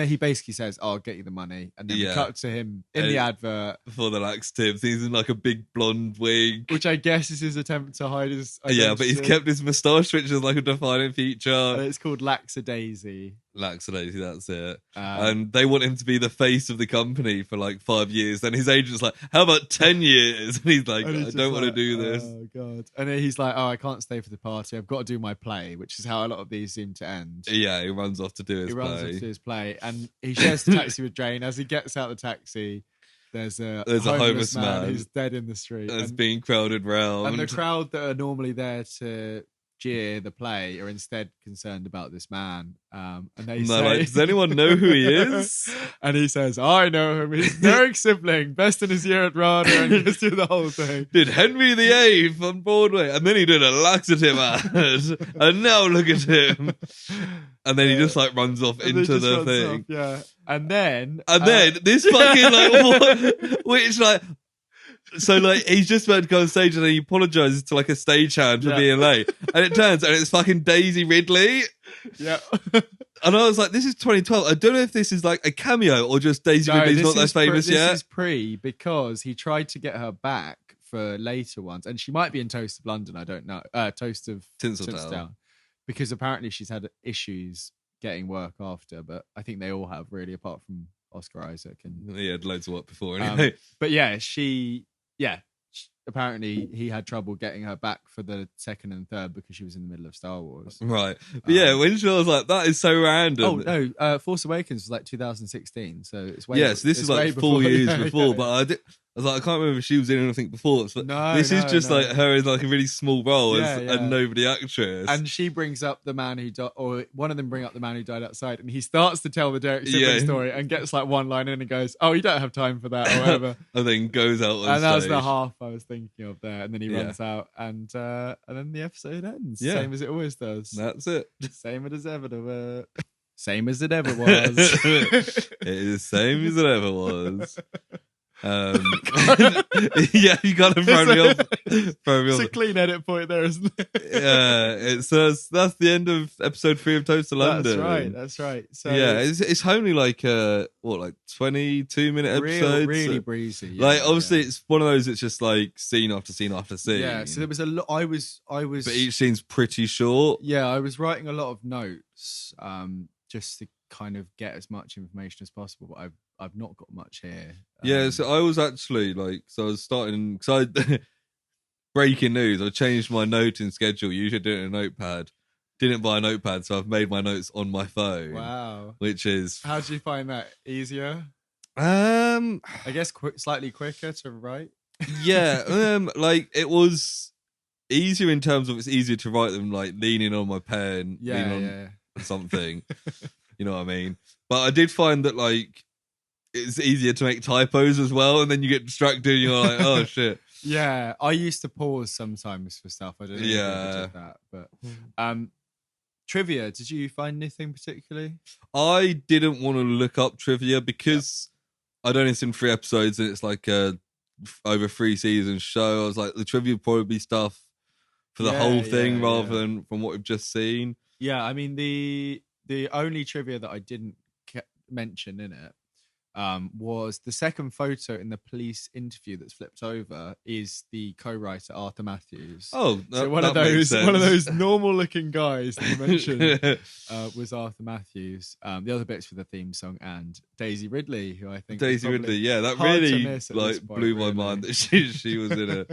he basically says, "I'll get you the money," and then we cut to him in the advert for the laxatives. He's in like a big blonde wig, which I guess is his attempt to hide his identity. Yeah, but he's kept his moustache, which is like a defining feature. And it's called Laxadaisy. Laxadaisy, that's it. And they want him to be the face of the company for like 5 years. Then his agent's like, "How about 10 years?" And he's like, "I don't want to do this." Oh god! And then he's like, "Oh, I can't stay for the party. I've got to do my play," which is how a lot of these seem to end. Yeah, he runs off to do his play, and he shares the taxi with Jane. As he gets out the taxi, there's a homeless man who's dead in the street. That's being crowded round. And the crowd that are normally there to jeer the play are instead concerned about this man. And they say, like, "Does anyone know who he is?" And he says, "I know him. He's Derek Sibling, best in his year at Rada," and he just do the whole thing. Did Henry VIII on Broadway, and then he did a laxative ad, and now look at him. And then he just like runs off into the thing. And then this fucking like what, which like. So like he's just about to go on stage and then he apologizes to like a stagehand for being late, and it turns out it's fucking Daisy Ridley. Yeah. And I was like, this is 2012. I don't know if this is like a cameo or just Daisy Ridley's not that famous yet. This is because he tried to get her back for later ones, and she might be in Toast of London. I don't know. Toast of Tinseltown, because apparently she's had issues getting work after, but I think they all have really, apart from Oscar Isaac. And he had loads of work before anyway. But yeah, she apparently he had trouble getting her back for the second and third because she was in the middle of Star Wars. Right. But yeah, when she was like, that is so random. Oh, no, Force Awakens was like 2016, so it's way... Yes, this is like 4 years before, but I was like, I can't remember if she was in anything before. So this is just like her in like a really small role as a nobody actress. And she brings up the man who died, or one of them bring up the man who died outside, and he starts to tell the Derek Sibling story and gets like one line in and goes, "Oh, you don't have time for that," or whatever. And then goes out on and stage. That's the half I was thinking of there. And then he runs out, and then the episode ends. Yeah. Same as it always does. That's it. Same as ever. Same as it ever was. It is same as it ever was. Yeah, you gotta throw me off. It's a clean edit point there, isn't it? Yeah, that's the end of episode 3 of Toast of London. That's right. So yeah, it's only like 22-minute episodes. Really breezy. Yeah, like obviously, it's one of those. It's just like scene after scene after scene. Yeah. So there was a lot. I was. But each scene's pretty short. Yeah, I was writing a lot of notes, just to kind of get as much information as possible. But I've not got much here. Yeah, so I was actually like, so I was starting, so I, breaking news, I changed my noting schedule. Usually I do it in a notepad. Didn't buy a notepad, so I've made my notes on my phone. Wow. Which is... How do you find that? Easier? I guess slightly quicker to write? Yeah, like it was easier in terms of it's easier to write them like leaning on my pen, leaning on something. You know what I mean? But I did find that like it's easier to make typos as well, and then you get distracted and you're like, oh shit. Yeah, I used to pause sometimes for stuff. I don't know if I did that, but trivia, did you find anything particularly? I didn't want to look up trivia because I'd only seen 3 episodes and it's like a over 3 season show. I was like, the trivia would probably be stuff for the whole thing rather than from what we've just seen. Yeah, I mean the only trivia that I didn't mention in it was the second photo in the police interview that's flipped over is the co-writer Arthur Matthews. Oh, so one of those normal looking guys that you mentioned was Arthur Matthews. The other bits for the theme song and Daisy Ridley, who I think Daisy Ridley, yeah, that really like blew my mind that she was in it.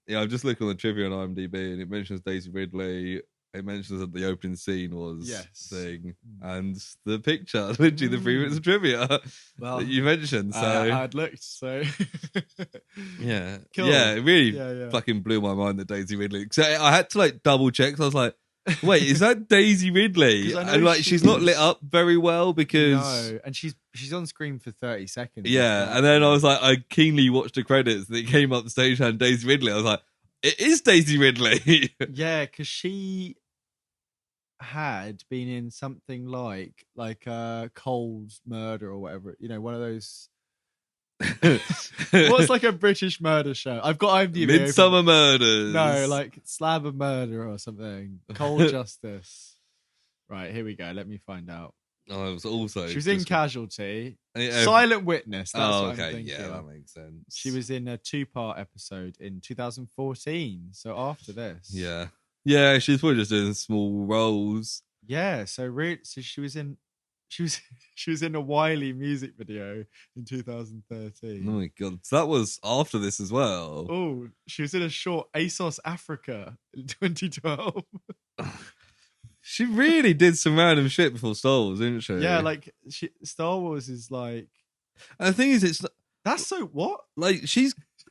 Yeah, I'm just looking on the trivia on IMDb and it mentions Daisy Ridley. It mentions that the opening scene was thing, and the picture, literally the 3 minutes of trivia that you mentioned. So I'd looked. So yeah, cool. Yeah, it really fucking blew my mind that Daisy Ridley. So I had to like double check. So I was like, wait, is that Daisy Ridley? And like she's not lit up very well because and she's on screen for 30 seconds. Yeah, and then I was like, I keenly watched the credits. And it came up the stage and Daisy Ridley. I was like, it is Daisy Ridley. Yeah, because she had been in something like Cold Murder or whatever, you know, one of those. What's like a British murder show? I've got IMDb. Midsummer Murders. No, like Slab of Murder or something. Cold Justice. Right, here we go. Let me find out. Oh, it was also. She was in Casualty. Silent Witness. That's what I'm thinking. Yeah, that makes sense. She was in a 2-part episode in 2014. So after this. Yeah. Yeah, she's probably just doing small roles. Yeah, so she was in a Wiley music video in 2013. Oh my god, so that was after this as well. Oh, she was in a short ASOS Africa in 2012. She really did some random shit before Star Wars, didn't she? Yeah, like Star Wars is like. And the thing is, that's so what? Like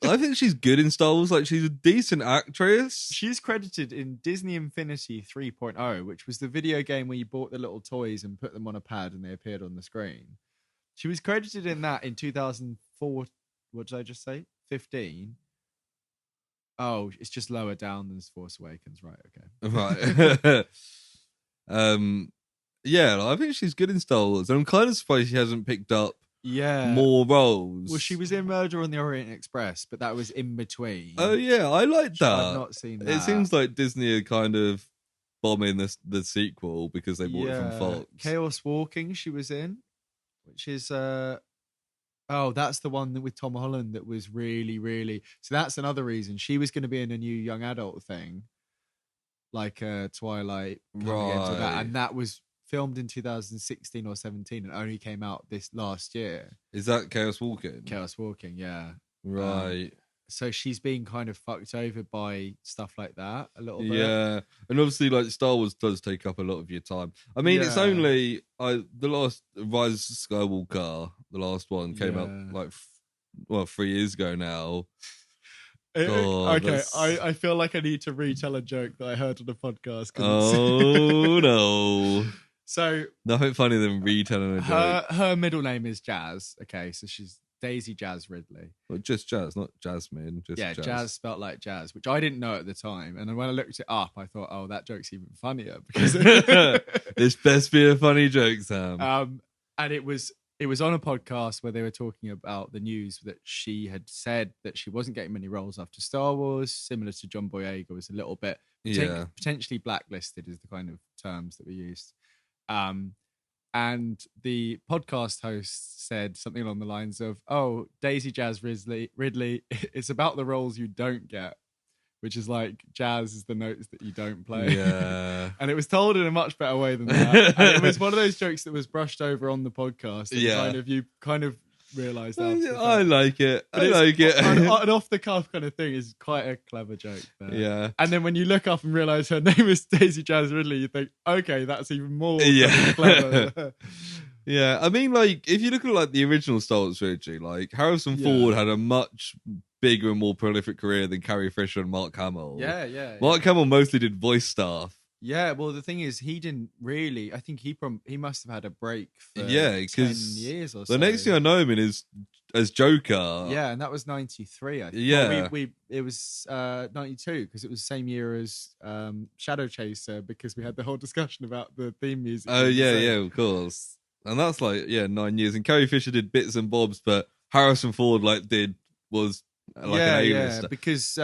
I think she's good in Star Wars. Like she's a decent actress. She's credited in Disney Infinity 3.0, which was the video game where you bought the little toys and put them on a pad and they appeared on the screen. She was credited in that in 2004. What did I just say? 15. Oh, it's just lower down than Force Awakens, right? Okay, right. Yeah, I think she's good in Star Wars. I'm kind of surprised she hasn't picked up more roles. Well, she was in Murder on the Orient Express, but that was in between. Oh yeah, I like that. I've not seen that. It seems like Disney are kind of bombing the sequel because they bought it from Fox. Chaos Walking she was in, which is that's the one with Tom Holland that was really, really. So that's another reason she was going to be in a new young adult thing, like Twilight, right? That, and that was filmed in 2016 or 17 and only came out this last year. Is that Chaos Walking? Chaos Walking, yeah. Right. So she's being kind of fucked over by stuff like that a little bit. Yeah, and obviously, like Star Wars does take up a lot of your time. I mean, it's only the last Rise of Skywalker, the last one came out like 3 years ago now. Okay, I feel like I need to retell a joke that I heard on the podcast. Oh no! So nothing funnier than retelling a joke. Her middle name is Jazz. Okay, so she's Daisy Jazz Ridley. Well, just Jazz, not Jasmine. Just Jazz spelt like jazz, which I didn't know at the time. And then when I looked it up, I thought, oh, that joke's even funnier because this best be a funny joke, Sam. And it was on a podcast where they were talking about the news that she had said that she wasn't getting many roles after Star Wars, similar to John Boyega, was a little bit potentially blacklisted is the kind of terms that we used. And the podcast host said something along the lines of, "Oh, Daisy Jazz Ridley, it's about the roles you don't get," which is like jazz is the notes that you don't play. Yeah. And it was told in a much better way than that. And it was one of those jokes that was brushed over on the podcast. And you kind of realised after I like it. An off the cuff kind of thing is quite a clever joke there. Yeah. And then when you look up and realise her name is Daisy Jazz Ridley, you think, okay, that's even more clever. Yeah, I mean, like, if you look at like the original Star Wars trilogy, like Harrison Ford had a much bigger and more prolific career than Carrie Fisher and Mark Hamill. Mark Hamill mostly did voice stuff. Yeah, well, the thing is, he didn't really. I think he must have had a break for 10 years or so. The next thing I know him in is as Joker. Yeah, and that was 93, I think. Yeah. Well, it was 92 because it was the same year as Shadow Chaser because we had the whole discussion about the theme music. Oh, yeah, of course. And that's like, 9 years. And Carrie Fisher did bits and bobs, but Harrison Ford was like an A-lister. Yeah, because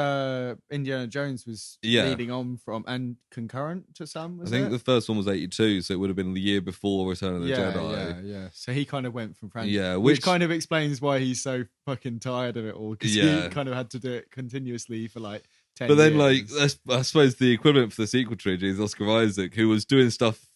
Indiana Jones was leading on from and concurrent to some. I think the first one was 82, so it would have been the year before Return of the Jedi. Yeah. So he kind of went from franchise, yeah, which kind of explains why he's so fucking tired of it all because he kind of had to do it continuously for like 10 years. But then, like, I suppose the equivalent for the sequel trilogy is Oscar Isaac, who was doing stuff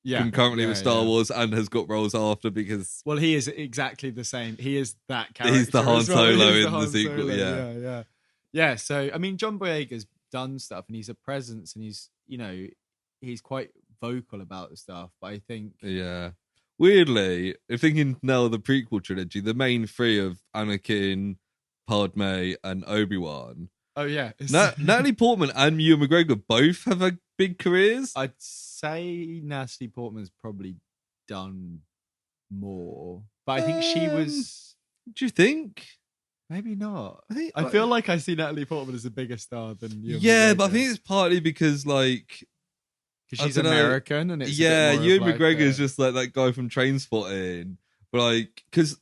concurrently with Star Wars and has got roles after because... Well, he is exactly the same. He is that character. He's the Han Solo in the sequel, Yeah, so, I mean, John Boyega's done stuff and he's a presence and he's quite vocal about the stuff, but I think... Yeah. Weirdly, if thinking now of the prequel trilogy, the main three of Anakin, Padme, and Obi-Wan... Oh, yeah. Natalie Portman and Ewan McGregor both have big careers. I'd say Natalie Portman's probably done more, but I think she was... Do you think? Maybe not. I feel like I see Natalie Portman as a bigger star than Ewan McGregor. But I think it's partly because, like... Because she's American and it's Ewan McGregor is just like that guy from Trainspotting. But like, because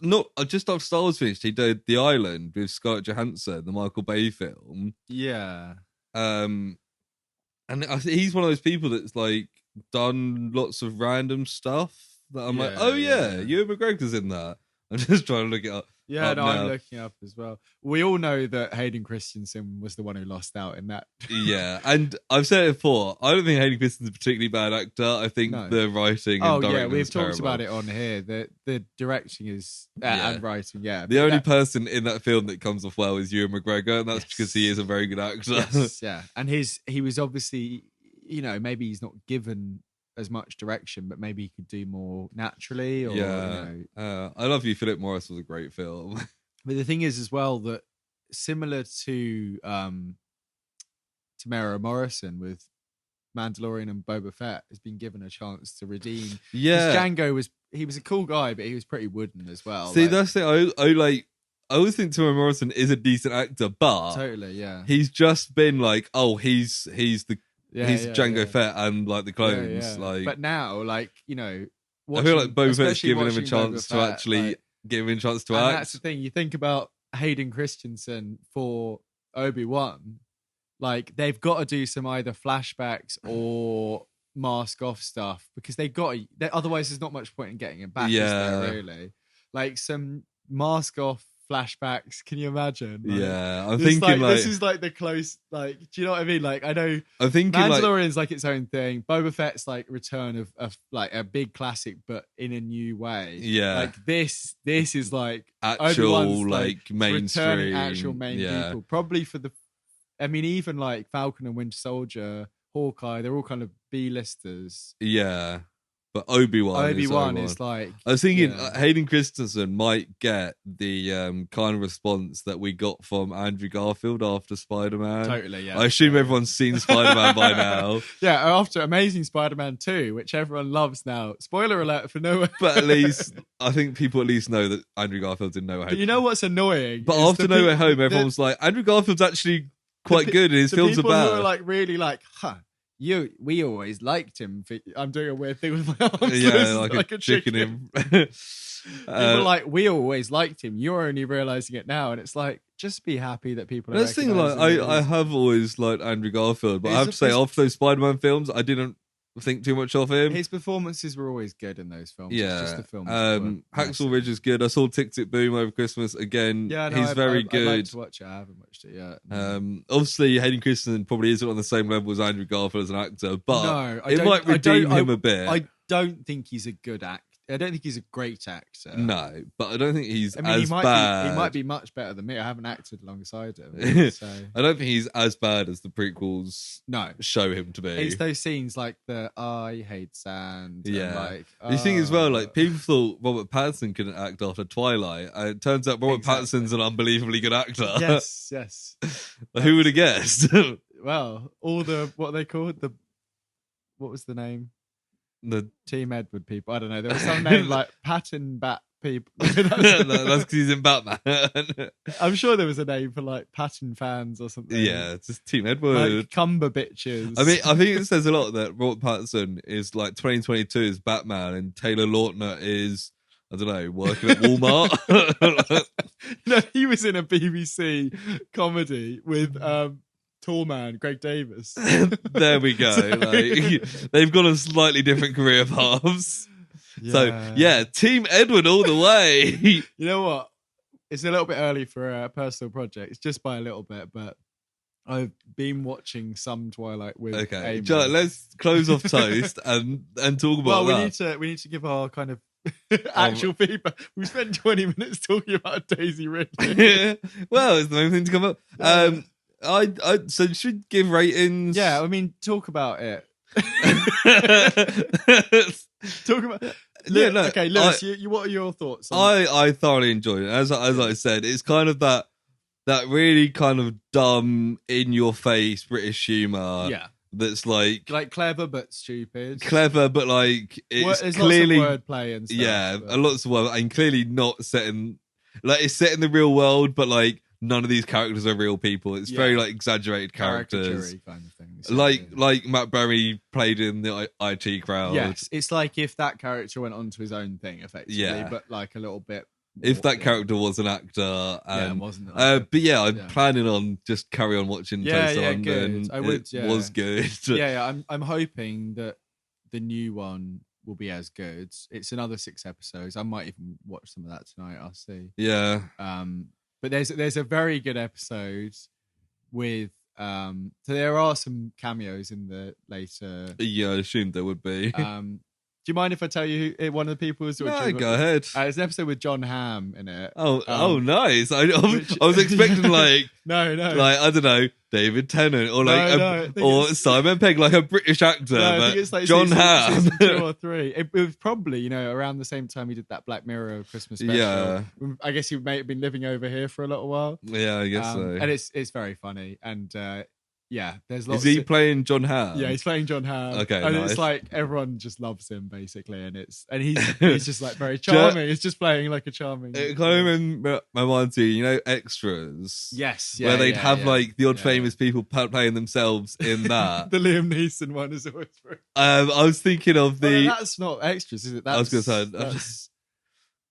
just after Star Wars finished, he did The Island with Scarlett Johansson, the Michael Bay film. Yeah. And I think he's one of those people that's like done lots of random stuff that I'm like, oh yeah, Ewan McGregor's in that. I'm just trying to look it up. Yeah, I'm looking up as well. We all know that Hayden Christensen was the one who lost out in that. Yeah, and I've said it before. I don't think Hayden Christensen's a particularly bad actor. I think the writing and directing we've is terrible. talked about it on here. The directing is and writing, The only person in that film that comes off well is Ewan McGregor, and that's because he is a very good actor. Yes, yeah, and he was obviously, maybe he's not given as much direction, but maybe he could do more naturally. Or, I Love You, Philip Morris was a great film. But the thing is as well that similar to Tamara Morrison with Mandalorian and Boba Fett has been given a chance to redeem. Yeah, Django was a cool guy, but he was pretty wooden as well. See, that's the I always think Tamara Morrison is a decent actor, but totally, he's just been like, he's Django Fett and like the clones, like. But now, like I feel like Boba Fett's giving him a chance to actually give him a chance to act. And that's the thing. You think about Hayden Christensen for Obi-Wan, like they've got to do some either flashbacks or mask off stuff because otherwise there's not much point in getting him back. Is there, really? Like some mask off flashbacks. Can you imagine? Like, yeah, I'm thinking like this is like the close. Like, do you know what I mean? Like, I know I'm thinking Mandalorian's like its own thing. Boba Fett's like return of like a big classic, but in a new way. Yeah, like this is like actual Obi-Wan's, like mainstream, returning actual main people. Probably for the, I mean, even like Falcon and Winter Soldier, Hawkeye, they're all kind of B-listers. Yeah. But Obi-Wan is like... I was thinking Hayden Christensen might get the kind of response that we got from Andrew Garfield after Spider-Man. Totally, yeah. I assume everyone's seen Spider-Man by now. Yeah, after Amazing Spider-Man 2, which everyone loves now. Spoiler alert for No Way. But at least, I think people at least know that Andrew Garfield didn't know. But you know what's annoying? But after No Way Home, everyone's like, Andrew Garfield's actually quite good and his films are bad. People who are like really like, we always liked him. I'm doing a weird thing with my arms. Yeah, like a chicken. People are like, we always liked him. You're only realizing it now, and it's like, just be happy that people are. That's the thing. Like, I have always liked Andrew Garfield, but I have to say, after those Spider-Man films, I didn't think too much of him. His performances were always good in those films. Yeah, it's just the films. Hacksaw Ridge is good. I saw Tick Tick Boom over Christmas again. Yeah, no, he's very good. I'd like to watch it. I haven't watched it yet. Obviously, Hayden Christensen probably isn't on the same level as Andrew Garfield as an actor, but no, it might redeem him a bit. I don't think he's a good actor. I don't think he's a great actor. No, but I don't think he's he as bad. He might be much better than me. I haven't acted alongside him. So. I don't think he's as bad as the prequels show him to be. It's those scenes like the I hate sand. Yeah. You think as well, like people thought Robert Pattinson couldn't act after Twilight. It turns out Robert Pattinson's an unbelievably good actor. Yes. Who would have guessed? Well, all the, what are they called? What was the name? The Team Edward people. I don't know. There was some name like Patton Bat people. That's because he's in Batman. I'm sure there was a name for like Patton fans or something. Yeah, it's just Team Edward. Like Cumber bitches. I mean, I think it says a lot that Robert Pattinson is like 2022 is Batman and Taylor Lautner is, I don't know, working at Walmart. No, he was in a BBC comedy with tall man Greg Davis. There we go. Like, they've got a slightly different career paths. Yeah. So yeah, Team Edward all the way. You know what? It's a little bit early for a personal project. It's just by a little bit, but I've been watching some Twilight with. Okay, John, let's close off Toast and talk about. Well, we need to give our kind of actual feedback. We spent 20 minutes talking about Daisy Ridley. Well, it's the main thing to come up. So should we give ratings? Yeah, I mean, talk about it. Talk about. Yeah, no, okay, Lewis, what are your thoughts? I thoroughly enjoyed it. As I said, it's kind of that really kind of dumb, in your face British humor. Yeah. That's like clever but stupid. Clever but like it's there's clearly lots of wordplay and stuff. Yeah, lots of word and clearly not set in like it's set in the real world, but like none of these characters are real people. It's very like exaggerated characters, kind of things. Like Matt Berry played in the IT Crowd. Yes, it's like if that character went on to his own thing, effectively, but like a little bit. If that character was an actor, and, wasn't. But yeah, I'm planning on just carry on watching Toast on. Good. I would. It was good. I'm hoping that the new one will be as good. It's another 6 episodes. I might even watch some of that tonight. I'll see. Yeah. But there's a very good episode with so there are some cameos in the later. Yeah, I assumed there would be. Do you mind if I tell you who one of the people is? No, go ahead. It's an episode with John Hamm in it. Oh, nice. I was expecting like no, like I don't know, David Tennant or like or Simon Pegg, like a British actor. No, I but think it's like John Hamm. Season 2 or 3. It was probably around the same time he did that Black Mirror Christmas special. Yeah, I guess he may have been living over here for a little while. Yeah, I guess so. And it's very funny and. Yeah, there's lots. Is he playing John Hamm? Yeah, he's playing John Hamm. Okay, and nice. It's like everyone just loves him basically, and he's just like very charming. He's just playing like a charming. It kind of remember my mind to Extras. Yes, where they'd have like the odd famous people playing themselves in that. The Liam Neeson one is always very. I was thinking of the. That's not Extras, is it? I was going to say.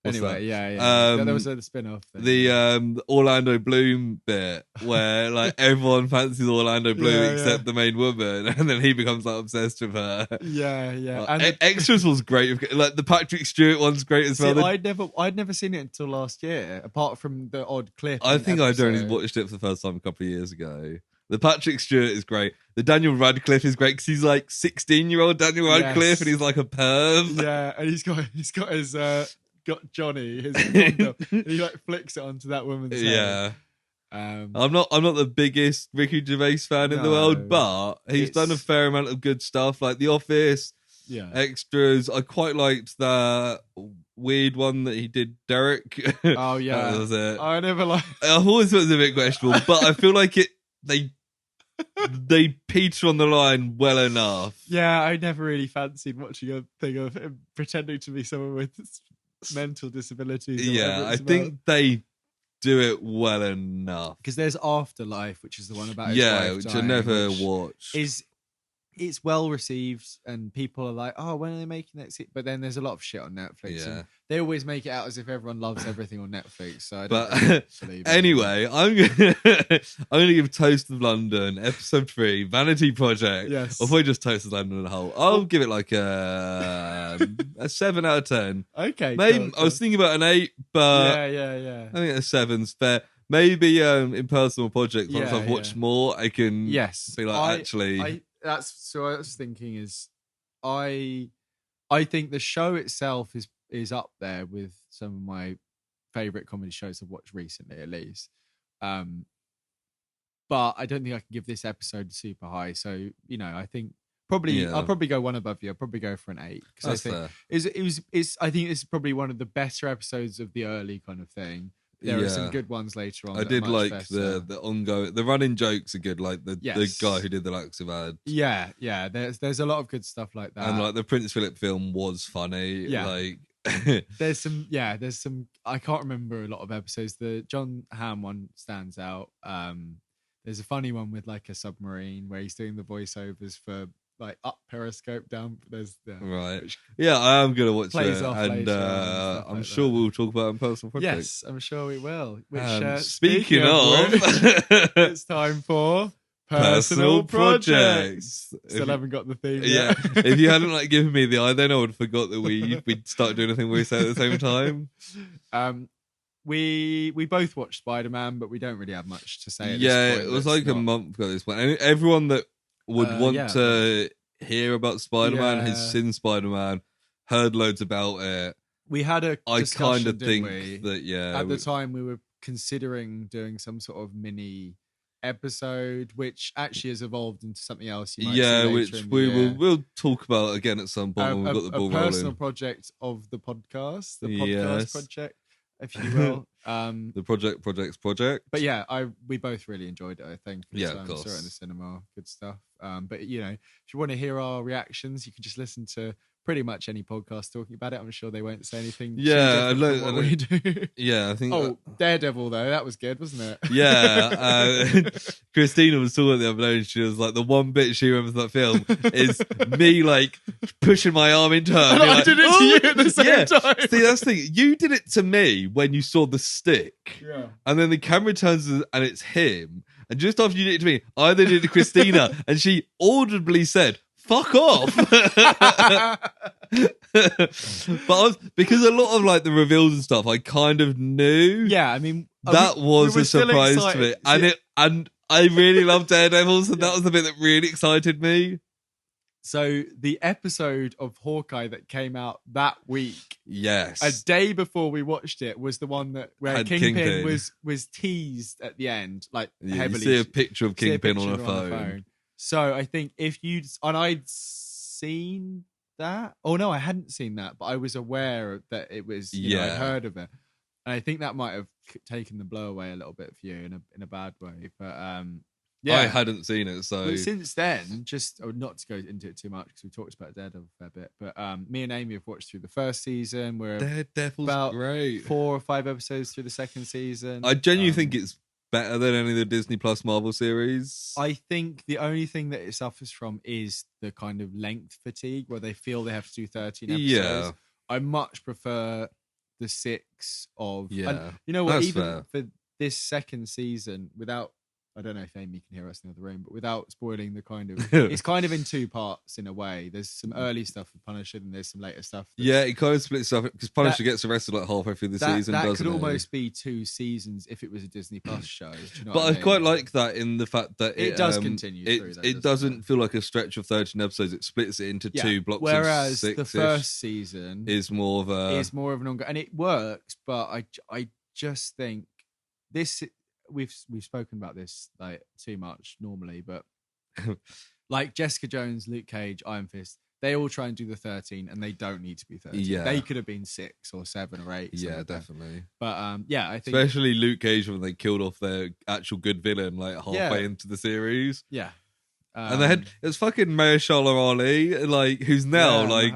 Anyway, yeah. There was a spin-off thing. The Orlando Bloom bit where like everyone fancies Orlando Bloom except the main woman, and then he becomes like obsessed with her. Yeah. And Extras was great. Like the Patrick Stewart one's great as well. I'd never seen it until last year, apart from the odd clip. I think I'd only watched it for the first time a couple of years ago. The Patrick Stewart is great. The Daniel Radcliffe is great because he's like 16-year-old Daniel Radcliffe, and he's like a perv. Yeah, and he's got his got Johnny his condom, and he like flicks it onto that woman's head. I'm not the biggest Ricky Gervais fan in the world, but he's done a fair amount of good stuff, like The Office, Extras. I quite liked that weird one that he did, Derek. Oh yeah, that was it. I never liked. I've always thought it was a bit questionable, but I feel like they peter on the line well enough. Yeah, I never really fancied watching a thing of him pretending to be someone with mental disabilities. Yeah, I think they do it well enough. Because there's Afterlife, which is the one about his wife which dying, I never watched. It's well received, and people are like, "Oh, when are they making that?" But then there's a lot of shit on Netflix. Yeah, and they always make it out as if everyone loves everything on Netflix. So I don't but really believe it. Anyway, I'm gonna give Toast of London episode 3 Vanity Project. Yes, or probably just Toast of London as a whole. I'll give it like a 7 out of 10. Okay, maybe cool. I was thinking about an 8, but yeah. I think a 7's fair. Maybe Impersonal Project. Once I've watched more, I can be like actually. That's so. I was thinking is, I think the show itself is up there with some of my favorite comedy shows I've watched recently, at least. But I don't think I can give this episode super high. So I think I'll probably go one above you. I'll probably go for an 8 because I think I think it's probably one of the better episodes of the early kind of thing. There are some good ones later on. I did like the ongoing, the running jokes are good. Like the guy who did the laxative ad. Yeah. There's a lot of good stuff like that. And like the Prince Phillip film was funny. Yeah. Like there's some. I can't remember a lot of episodes. The John Hamm one stands out. There's a funny one with like a submarine where he's doing the voiceovers for like up Periscope, down. Right. Yeah, I am gonna watch it, and I'm sure we'll talk about it in Personal Project. Yes, I'm sure we will. Which, speaking of, it's time for Personal Projects. Still haven't got the theme yet. If you hadn't like given me the eye, then I would have forgot that we'd start doing a thing where we say at the same time. We both watched Spiderman, but we don't really have much to say. At this point. It was like a month ago. This point, and everyone that would want to hear about Spider-Man has seen Spider-Man, heard loads about it. We had a discussion, I kind of think that at the time we were considering doing some sort of mini episode, which actually has evolved into something else. You might see which we'll talk about again at some point when we've got the ball rolling. A personal project of the podcast, project, if you will. The project's project. But yeah, we both really enjoyed it, I think. Of course. Saw it in the cinema, good stuff. But if you want to hear our reactions, you can just listen to pretty much any podcast talking about it. I'm sure they won't say anything. Yeah, what we do. Yeah, I think. Oh, Daredevil though, that was good, wasn't it? Yeah, Christina was talking the other day, and she was like, the one bit she remembers that film is me like pushing my arm into her. And I did it to you at the same time. See, that's the thing. You did it to me when you saw the stick, and then the camera turns and it's him. And just after you did it to me, I then did it to Christina, and she audibly said, "Fuck off!" But because a lot of like the reveals and stuff, I kind of knew. Yeah, I mean that was a surprise to me, and I really loved Daredevil, so that was the bit that really excited me. So the episode of Hawkeye that came out that week, yes, a day before we watched it, was the one where Kingpin was teased at the end, like heavily. You see a picture of Kingpin on a phone. So I think I'd seen that. Oh no, I hadn't seen that, but I was aware that it was. I'd heard of it, and I think that might have taken the blow away a little bit for you in a bad way. But I hadn't seen it, so but since then, not to go into it too much because we talked about Daredevil a fair bit. But me and Amy have watched through the first season. We're Daredevil's about great. 4 or 5 episodes through the second season. I genuinely think it's better than any of the Disney Plus Marvel series. I think the only thing that it suffers from is the kind of length fatigue where they feel they have to do 13 episodes. Yeah. I much prefer the 6 of. Yeah, and you know what? that's Even fair. for this second season, without, I don't know if Amy can hear us in the other room, but without spoiling the kind of, it's kind of in 2 parts in a way. There's some early stuff with Punisher, and there's some later stuff. Yeah, it kind of splits up because Punisher gets arrested like halfway through the season. That doesn't could it? almost be 2 seasons if it was a Disney Plus show. Do you know But what I mean? quite like that in the fact that it does continue. It doesn't feel like a stretch of 13 episodes. It splits it into 2 blocks. Whereas of 6 the first season is more of an ongoing, and it works. But I just think this. We've spoken about this like too much normally, but like Jessica Jones, Luke Cage, Iron Fist, they all try and do the 13, and they don't need to be 13. Yeah, they could have been 6 or 7 or 8. Yeah, definitely. But I think especially Luke Cage when they killed off their actual good villain like halfway into the series. Yeah. And they had it was fucking Mahershala Ali, like who's now like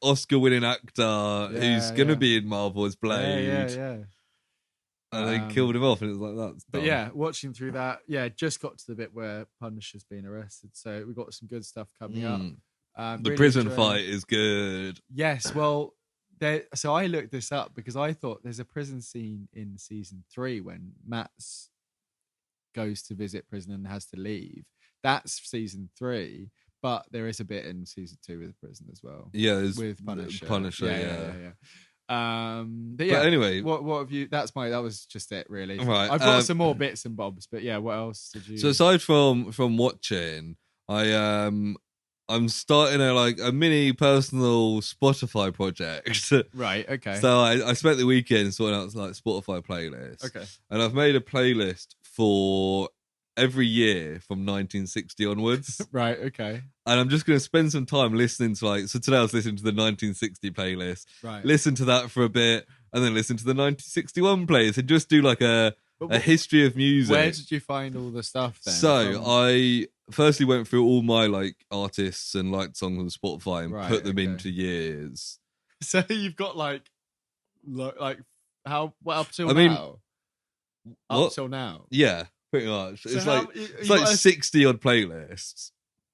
Oscar-winning actor who's gonna be in Marvel as Blade. Yeah. And they killed him off, and it was like that's. But yeah, watching through that, just got to the bit where Punisher's been arrested, so we got some good stuff coming up. The prison fight is good. Yes, well, so I looked this up because I thought there's a prison scene in season 3 when Matt's goes to visit prison and has to leave. That's season 3, but there is a bit in season 2 with the prison as well. Yeah, with Punisher. Yeah. But anyway, what have you? That was just it, really. Right, I've got some more bits and bobs, but yeah, what else did you? So aside from watching, I'm starting a mini personal Spotify project. Right. Okay. So I spent the weekend sorting out like Spotify playlists. Okay. And I've made a playlist for every year from 1960 onwards. Right. Okay. And I'm just going to spend some time listening to so today I was listening to the 1960 playlist. Right. Listen to that for a bit, and then listen to the 1961 playlist, and just do like a history of music. Where did you find all the stuff then? So I firstly went through all my like artists and liked songs on Spotify and put them into years. So you've got like how up till now? Up till now? Yeah, pretty much. So it's like 60 odd playlists.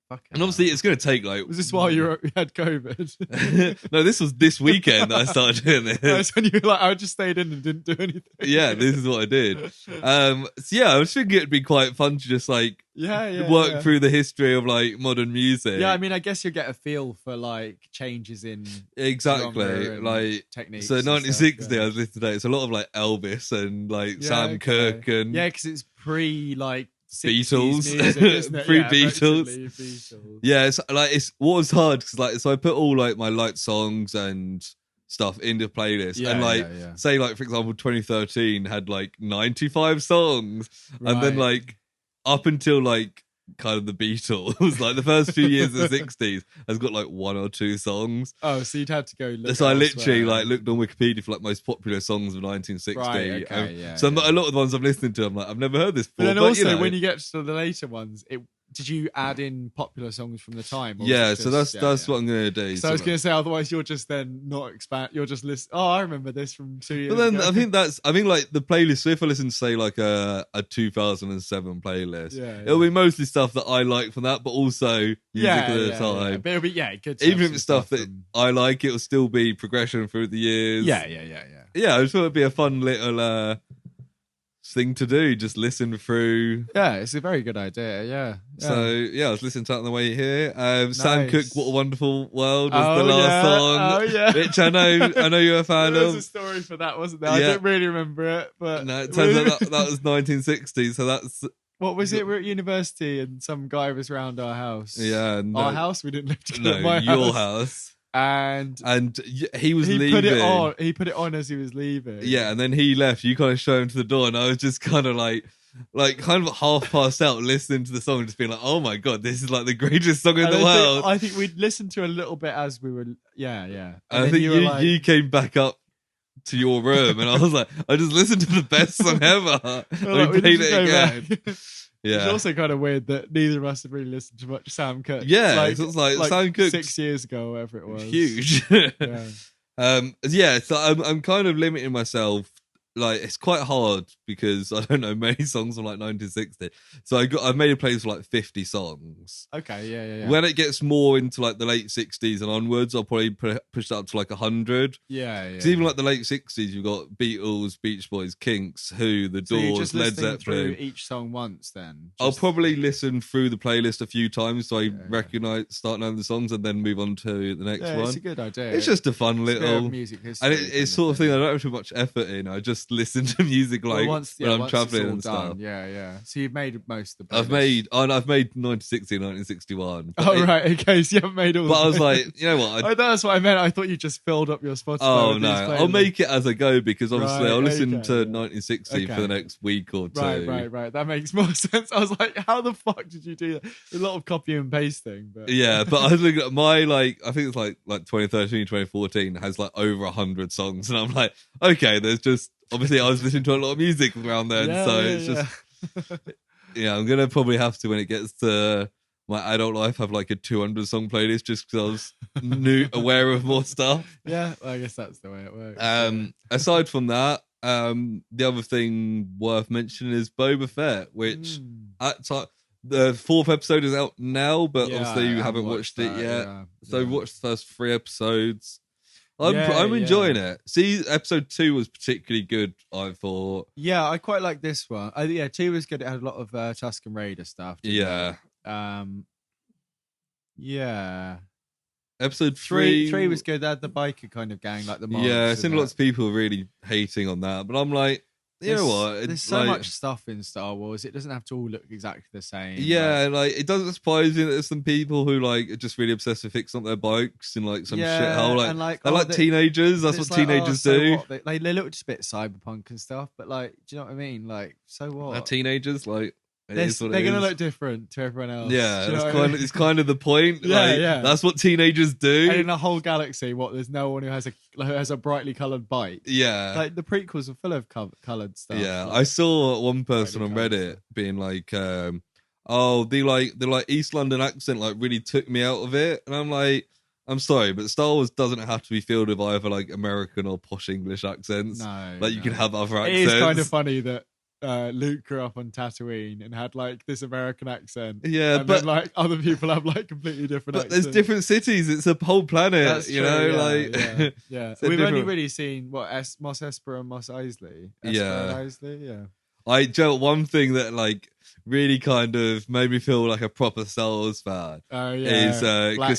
And obviously it's going to take like... Was this while you had COVID? No, this was this weekend that I started doing this. That's when you were like, I just stayed in and didn't do anything. Yeah, this is what I did. So yeah, I was thinking it'd be quite fun to just like work through the history of like modern music. Yeah, I mean, I guess you'll get a feel for like changes in exactly like techniques. So 1960, I was listening today. It's a lot of like Elvis and like Sam Cooke and because it's pre like Beatles, music, Beatles. Yeah, it's what was hard because so I put all like my light songs and stuff into playlist, and say like for example 2013 had like 95 songs, and then like up until like kind of the Beatles, like the first few years of the 60s has got like 1 or 2 songs. Oh, so you'd have to go look. So I literally like looked on Wikipedia for like most popular songs of 1960. Right, okay, so a lot of the ones I'm listening to, I'm like, I've never heard this before. But then also when you get to the later ones, did you add in popular songs from the time? Yeah, so that's what I'm going to do. So I was going to say, otherwise you're just then not expand. You're just listen. Oh, I remember this from 2 years ago. But then I think like the playlist. So if I listen to say like a 2007 playlist, it'll be mostly stuff that I like from that, but also music at the time. Yeah. But it'll be good. Even if it's stuff that I like, it'll still be progression through the years. Yeah. Yeah, I just thought it'd be a fun little thing to do, just listen through. Yeah, it's a very good idea. So I was listening to that on the way here. Sam Cooke, What a Wonderful World was the last song, which I know you're a fan of. There was a story for that, wasn't there? I don't really remember it, but no, it turns out that was 1960, so that's what was it? We're at university and some guy was round our house. Yeah, our house. We didn't live together. No, your house. And he was leaving. He put it on as he was leaving. Yeah, and then he left. You kind of showed him to the door, and I was just kind of like kind of half passed out listening to the song, just being like, "Oh my god, this is like the greatest song in the world." I think we'd listened to a little bit as we were. Yeah. And I think you came back up to your room, and I was like, "I just listened to the best song ever." We played it again. Yeah. It's also kind of weird that neither of us have really listened to much Sam Cooke. Yeah, it's like Sam Cooke 6 years ago, or whatever it was. Huge. So I'm kind of limiting myself like it's quite hard because I don't know many songs from like 1960. So I made a playlist for like 50 songs. Okay, yeah. When it gets more into like the late 60s and onwards, I'll probably push that up to like 100. Yeah. Because even like the late 60s, you've got Beatles, Beach Boys, Kinks, Who, The So you're Doors, just Led listening through Zeppelin. each song once then? I'll probably listen through the playlist a few times so I Yeah. start knowing the songs and then move on to the next one. It's a good idea. It's just a fun little music history. And it's sort of thing I don't have too much effort in. I just listen to music like when I'm traveling and stuff. Yeah. So you've made most of the I've made 1960 and 1961. Oh, right. Okay, so you haven't made all But I was like, you know what? That's what I meant. I thought you just filled up your Spotify. Oh, no. I'll make it as I go because obviously I'll listen to 1960 for the next week or two. Right. That makes more sense. I was like, how the fuck did you do that? A lot of copy and pasting. But yeah, but I was looking at my, like, I think it's like 2013, 2014 has like over 100 songs. And I'm like, okay, there's just, obviously I was listening to a lot of music around then. Just, I'm going to probably have to, when it gets to my adult life, have like a 200 song playlist just because I was aware of more stuff. Yeah, well, I guess that's the way it works. Aside from that, the other thing worth mentioning is Boba Fett, which the 4th episode is out now, but obviously you haven't watched it yet. So watch the first 3 episodes. I'm enjoying it. See, episode 2 was particularly good, I thought. Yeah, I quite like this one. 2 was good. It had a lot of Tusken Raider stuff. Yeah. Yeah. Episode 3 was good. They had the biker kind of gang, like the monks. Yeah, I've seen lots of people really hating on that, but I'm like, you know what? There's so much stuff in Star Wars. It doesn't have to all look exactly the same. Yeah, like it doesn't surprise me that there's some people who like are just really obsessed with fixing up their bikes and like some shithole. Like they're like teenagers. That's what teenagers do. What? They look just a bit cyberpunk and stuff, but like, do you know what I mean? Like, so what? They're teenagers, like. They're gonna look different to everyone else. Yeah, it's kind of the point. Yeah. That's what teenagers do. And in the whole galaxy, there's no one who has a brightly coloured bike. Yeah, like the prequels are full of coloured stuff. Yeah, like, I saw one person on Reddit being like, the East London accent like really took me out of it, and I'm like, I'm sorry, but Star Wars doesn't have to be filled with either like American or posh English accents. No, you can have other accents. It is kind of funny that Luke grew up on Tatooine and had like this American accent. Yeah, but then, like other people have like completely different accents. There's different cities. It's a whole planet. That's true, yeah. We've only really seen Mos Espa and Mos Eisley. One thing that like really kind of made me feel like a proper Star Wars fan is Black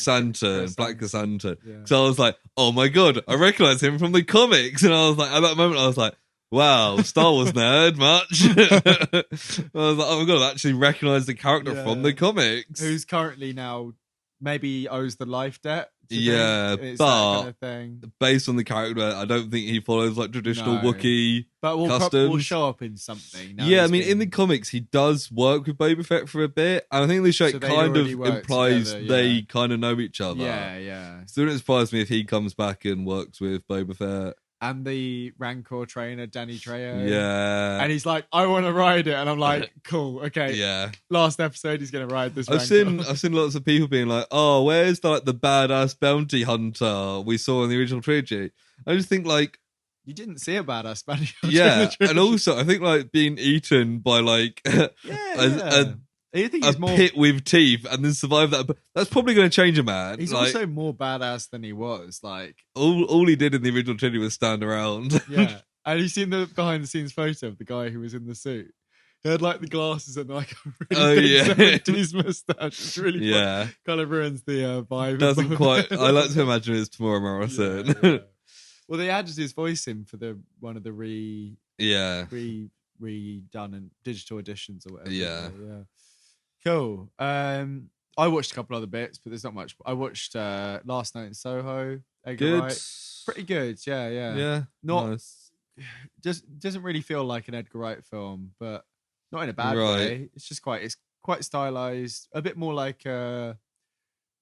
Cassandra. So I was like, oh my god, I recognize him from the comics, and I was like, at that moment, I was like, wow, Star Wars nerd much. I was like, oh my god, I actually recognize the character from the comics. Who's currently now maybe owes the life debt. Yeah, but kind of thing. Based on the character, I don't think he follows like traditional Wookiee customs. Will show up in something. Yeah, I mean, in the comics, he does work with Boba Fett for a bit, and I think the show kind of implies they kind of know each other. Yeah. So it wouldn't surprise me if he comes back and works with Boba Fett. And the Rancor trainer, Danny Trejo. Yeah. And he's like, I want to ride it. And I'm like, cool, okay. Yeah. Last episode, he's going to ride this I've seen lots of people being like, oh, where's the badass bounty hunter we saw in the original trilogy? I just think like... You didn't see a badass bounty hunter. Yeah. And also, I think like being eaten by like a pit with teeth and then survive that. That's probably going to change a man. He's also more badass than he was. Like all he did in the original trilogy was stand around. Yeah. And you seen the behind the scenes photo of the guy who was in the suit? He had like the glasses and like a really big 70s mustache. It's really fun. Kind of ruins the vibe. Doesn't quite. I like to imagine it's Tamora Morrison. Yeah. Well, they added his voice in for one of the redone and digital editions or whatever. Yeah. Cool. I watched a couple other bits, but there's not much. I watched Last Night in Soho. Edgar Wright. Pretty good. Yeah. Not nice. Just doesn't really feel like an Edgar Wright film, but not in a bad way. It's just quite stylized, a bit more like a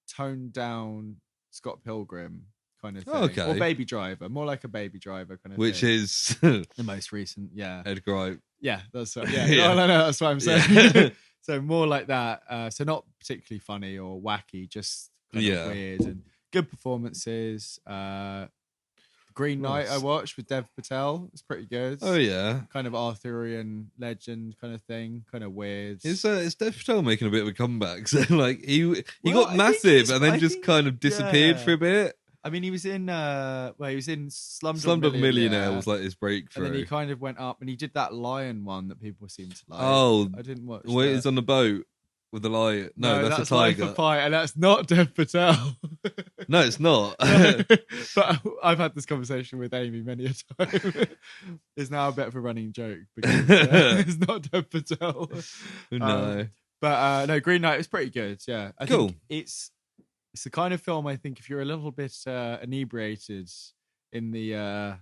toned down Scott Pilgrim kind of thing. Okay. Or Baby Driver, more like a Baby Driver kind of Which thing. is the most recent, Edgar Wright. Yeah, that's right. Yeah. No, that's what I'm saying. So more like that. So not particularly funny or wacky, just kind of weird and good performances. The Green Knight I watched with Dev Patel. It's pretty good. Oh yeah, kind of Arthurian legend kind of thing, kind of weird. Is Dev Patel making a bit of a comeback? So like he got massive and then just kind of disappeared for a bit. I mean, he was in he was in Slumdog Millionaire was like his breakthrough, and then he kind of went up and he did that lion one that people seem to like. Oh, I didn't watch. Wait, he's on the boat with the lion. No, that's a tiger. Life of Pi, and that's not Dev Patel. No, it's not. But I've had this conversation with Amy many a time. It's now a bit of a running joke because it's not Dev Patel. No, but no, Green Knight is pretty good. Yeah, I cool. think it's the kind of film I think if you're a little bit inebriated in the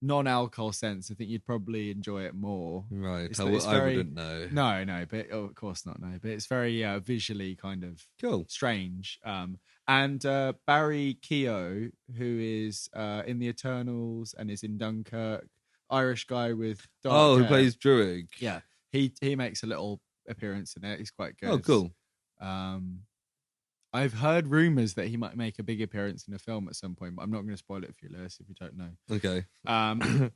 non-alcohol sense, I think you'd probably enjoy it more. Right. It's I wouldn't know. No, but of course not. No, but it's very visually kind of cool, strange. And Barry Keogh, who is in the Eternals and is in Dunkirk, Irish guy with dark hair. who plays Druig. Yeah, he makes a little appearance in it. He's quite good. Oh, cool. I've heard rumors that he might make a big appearance in a film at some point, but I'm not going to spoil it for you, Lewis, if you don't know. Okay.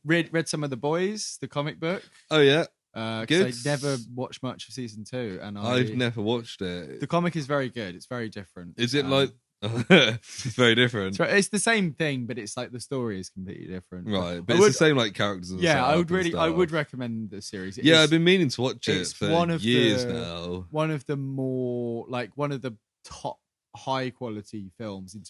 Read some of The Boys, the comic book. Oh yeah. Good. I never watched much of season 2, and I've never watched it. The comic is very good. It's very different. Is it like? It's very different. It's the same thing, but it's like the story is completely different. Right, but it's the same like characters. And I would recommend the series. I've been meaning to watch it for years now. One of the more one of the top high quality films in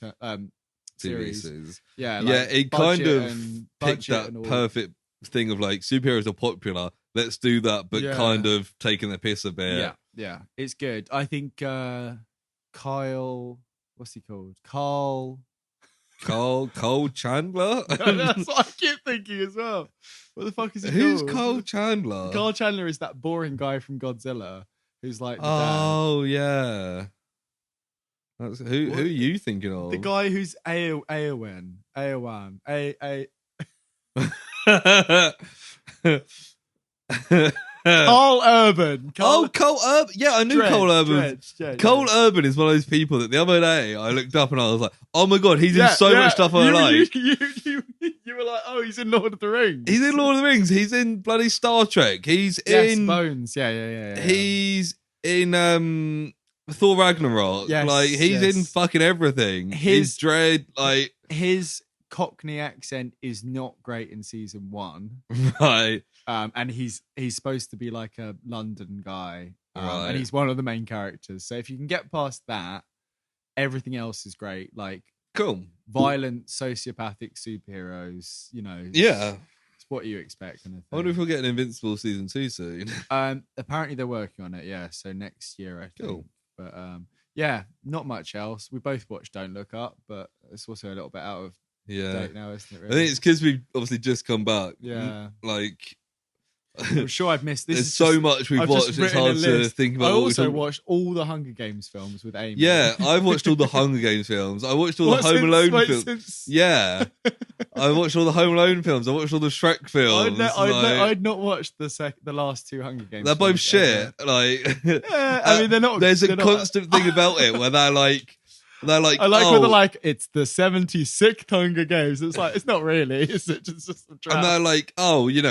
series. Yeah, it kind of picked that perfect thing of like superheroes are popular. Let's do that, but kind of taking the piss a bit. Yeah, it's good. I think Kyle, what's he called? Cole Chandler. That's what I keep thinking as well. What the fuck is he Who's called? Cole Chandler? Cole Chandler is that boring guy from Godzilla who's like the dad. Yeah. Who are you thinking of? The guy who's Aowan. Carl Urban. Cole Urban. Yeah, I knew Cole Urban. Cole Urban is one of those people that the other day I looked up and I was like, oh my god, he's in so much stuff I like. You were like, oh, he's in Lord of the Rings. He's in Lord of the Rings. He's in bloody Star Trek. He's in Bones. Yeah. He's in Thor Ragnarok. Yes, like he's in fucking everything. His dread, like his Cockney accent is not great in season 1, right? And he's supposed to be like a London guy, right? And he's one of the main characters. So if you can get past that, everything else is great. Like cool, violent, sociopathic superheroes. You know, it's what you expect. Kind of thing. I wonder if we'll get an Invincible season 2 soon. Apparently they're working on it. Yeah, so next year I think. Cool. But not much else. We both watched Don't Look Up, but it's also a little bit out of date now, isn't it? Really? I think it's because we've obviously just come back. Yeah, like I'm sure I've missed. There's so much we've watched. It's hard to think about. I also watched all the Hunger Games films with Amy. Yeah, I've watched all the Hunger Games films. I watched all the Home Alone films. Yeah, I watched all the Home Alone films. I watched all the Shrek films. I'd not watched the last 2 Hunger Games. They're both shit. Like, I mean, they're not. There's a constant thing about it where they're like. I like when they're like, it's the 76th Hunger Games. It's like, it's not really, is it? Just a draft. And they're like,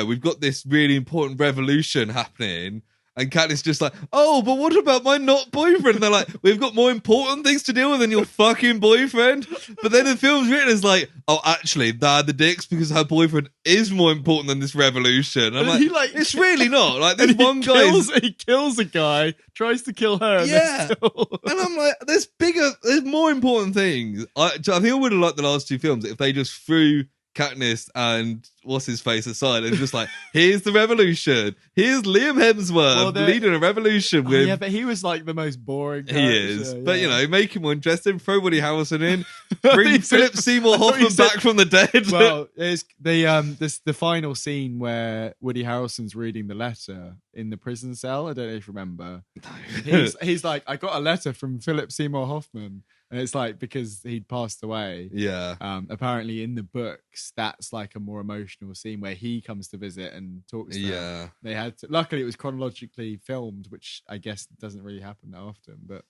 we've got this really important revolution happening. And Katniss just like, but what about my not boyfriend? And they're like, we've got more important things to deal with than your fucking boyfriend. But then the film's written as like, actually, they're the dicks because her boyfriend is more important than this revolution. And I'm like, it's really not. Like, this one guy he kills a guy, tries to kill her. Yeah. And I'm like, there's more important things. I think I would have liked the last 2 films if they just threw Katniss and what's his face aside and just like, here's the revolution. Here's Liam Hemsworth leading a revolution with. Yeah, but he was like the most boring character. He is, but make him more interesting. Throw Woody Harrelson in. Bring Philip Seymour Hoffman back from the dead. Well, it's the final scene where Woody Harrelson's reading the letter in the prison cell. I don't know if you remember. He's like, I got a letter from Philip Seymour Hoffman. And it's like, because he'd passed away. Yeah. Apparently in the books, that's like a more emotional scene where he comes to visit and talks to them. They had to, luckily it was chronologically filmed, which I guess doesn't really happen that often, but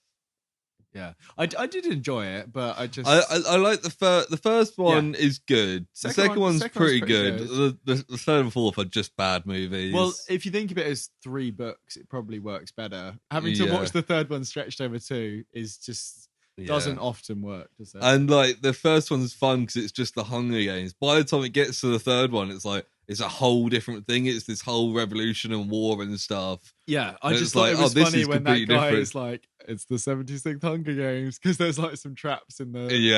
Yeah, I did enjoy it, but I just I like the first one is good. The second one's pretty good. The third and fourth are just bad movies. Well, if you think of it as 3 books, it probably works better. Having to watch the third one stretched over 2 is just doesn't often work, does it? And like the first one's fun because it's just the Hunger Games. By the time it gets to the third one, it's like it's a whole different thing. It's this whole revolution and war and stuff. Yeah, I just thought it was funny when that guy is like, it's the 76th Hunger Games, because there's like some traps in the thing.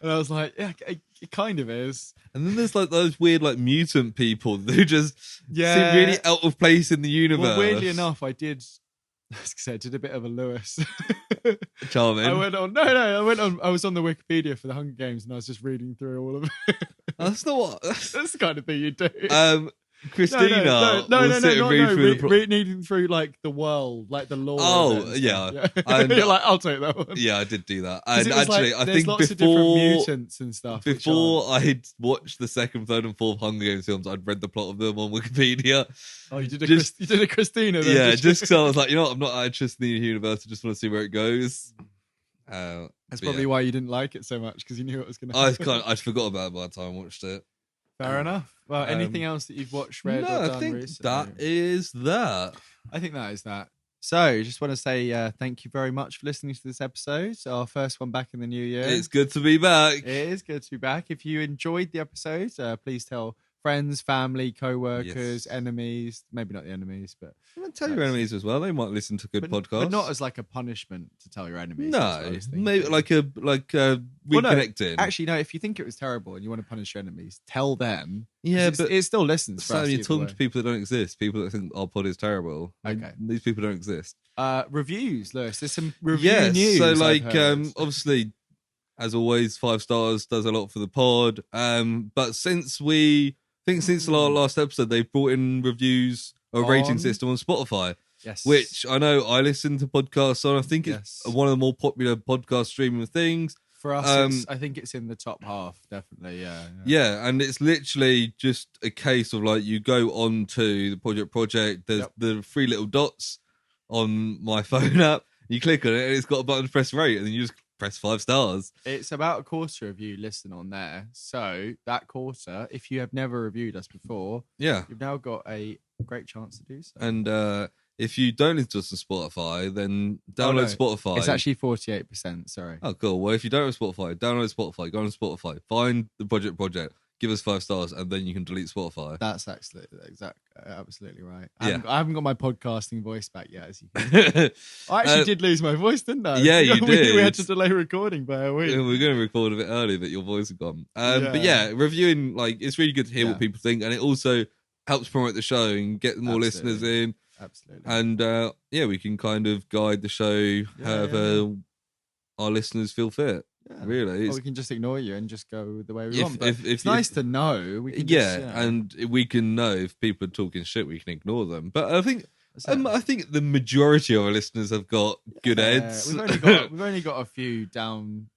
And I was like, yeah, it kind of is. And then there's like those weird like mutant people who just seem really out of place in the universe. Well, weirdly enough, I did a bit of a Lewis. Charming. I went on. I was on the Wikipedia for the Hunger Games, and I was just reading through all of it. That's not what. That's the kind of thing you do. Christina reading through like the world, like the lore. Oh yeah, and you're like, I'll take that one. Yeah, I did do that. And actually, like, I there's think lots of different mutants and stuff. Before I'd watched the second, third, and fourth Hunger Games films, I'd read the plot of them on Wikipedia. Oh, you did a Christina. Then, yeah, just because I was like, you know what, I'm not interested in the universe. I just want to see where it goes. That's probably why you didn't like it so much, because you knew it was going to happen. I'd forgot about it by the time I watched it. Fair enough. Well, anything else that you've watched, read, or done I think recently? that is that. I think that is that. So, just want to say thank you very much for listening to this episode. Our first one back in the new year. It's good to be back. It is good to be back. If you enjoyed the episode, please tell friends, family, co-workers, enemies. Maybe not the enemies, but tell your enemies as well. They might listen to good podcasts, but not as like a punishment to tell your enemies. No, maybe like a reconnecting. Actually, no. If you think it was terrible and you want to punish your enemies, tell them. Yeah, but it still listens. So you're talking to people that don't exist. People that think our pod is terrible. Okay, these people don't exist. Reviews, Lewis. There's some review news. So like, obviously, as always, 5 stars does a lot for the pod. But since the last episode, they've brought in reviews or rating system on Spotify. Yes. Which I know I listen to podcasts on. I think it's one of the more popular podcast streaming things. For us, I think it's in the top half, definitely, Yeah, and it's literally just a case of like, you go on to the project, there's the 3 little dots on my phone app, you click on it, and it's got a button to press rate, and then you just press 5 stars. It's about a quarter of you listen on there. So that quarter, if you have never reviewed us before, you've now got a great chance to do so. And if you don't listen to us on Spotify, then download Spotify. It's actually 48%, sorry. Oh, cool. Well, if you don't have Spotify, download Spotify, go on Spotify, find the project, give us 5 stars, and then you can delete Spotify. That's absolutely right. I haven't got my podcasting voice back yet, as you can. I actually did lose my voice, didn't I? Yeah, you did. We had to delay recording by a week. We're going to record a bit early, but your voice is gone. But yeah, reviewing, like, it's really good to hear what people think, and it also helps promote the show and get more listeners in. Absolutely. And we can kind of guide the show however our listeners feel fit. Yeah. Really, or we can just ignore you and just go the way we want. But if it's nice to know, we can and we can know if people are talking shit, we can ignore them. But I think the majority of our listeners have got good heads. We've only got a few down.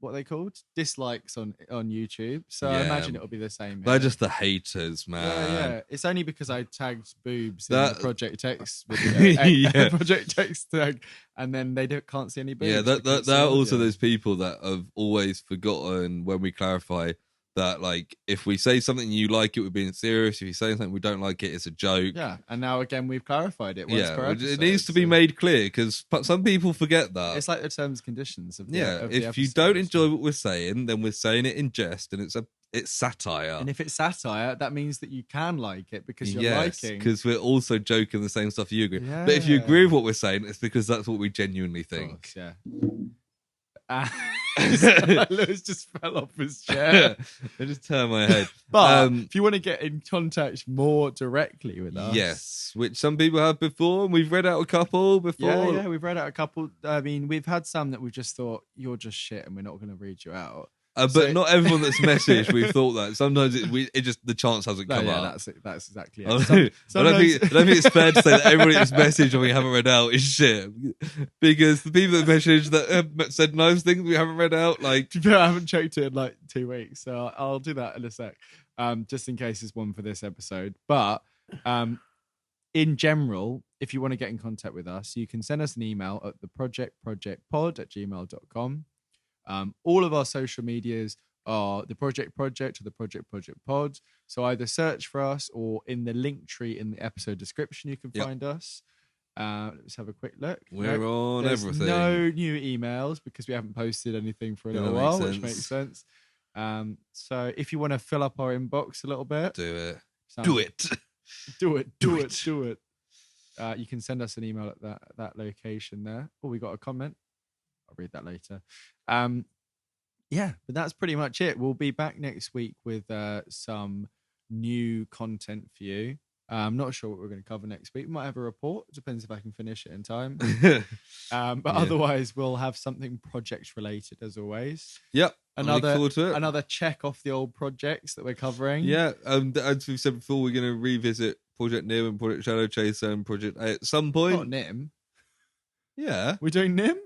What are they called? Dislikes on YouTube. So I imagine it'll be the same. They're just the haters, man. Yeah. It's only because I tagged boobs in the project text video, project text tag, and then they can't see any boobs. Yeah, there are also those people that have always forgotten when we clarify that, like, if we say something you like it, we're being serious. If you say something we don't like it, it's a joke. Yeah, and now again we've clarified it. It needs to be made clear, because some people forget that. It's like the terms and conditions of if you don't enjoy what we're saying, then we're saying it in jest, and it's satire. And if it's satire, that means that you can like it because you're liking. Because we're also joking the same stuff you agree. Yeah. But if you agree with what we're saying, it's because that's what we genuinely think. Of course, Lewis just fell off his chair. I just turned my head. But if you want to get in contact more directly with us, yes, which some people have before, and we've read out a couple before. Yeah, we've read out a couple. I mean, we've had some that we've just thought you're just shit, and we're not going to read you out. But not everyone that's messaged, we've thought that. Sometimes it just, the chance hasn't come up. That's exactly it. I don't think it's fair to say that everybody that's messaged and we haven't read out is shit. Because the people that messaged that have said nice things we haven't read out, like... I haven't checked it in like 2 weeks, so I'll do that in a sec. Just in case it's one for this episode. But in general, if you want to get in contact with us, you can send us an email at theprojectprojectpod@gmail.com. All of our social medias are the Project Project or the Project Project Pod. So either search for us or in the link tree in the episode description, you can find us. Let's have a quick look. We're on There's everything. no new emails because we haven't posted anything for a little while, which makes sense. So if you want to fill up our inbox a little bit, do it. You can send us an email at that location there. Oh, we got a comment. I'll read that later. But that's pretty much it. We'll be back next week with some new content for you. I'm not sure what we're going to cover next week. We might have a report. It depends if I can finish it in time. Otherwise, we'll have something project related as always. Yep. Another check off the old projects that we're covering. Yeah. As we've said before, we're going to revisit Project Nim and Project Shadow Chaser and Project A at some point. Not Nim. Yeah. We're doing Nim?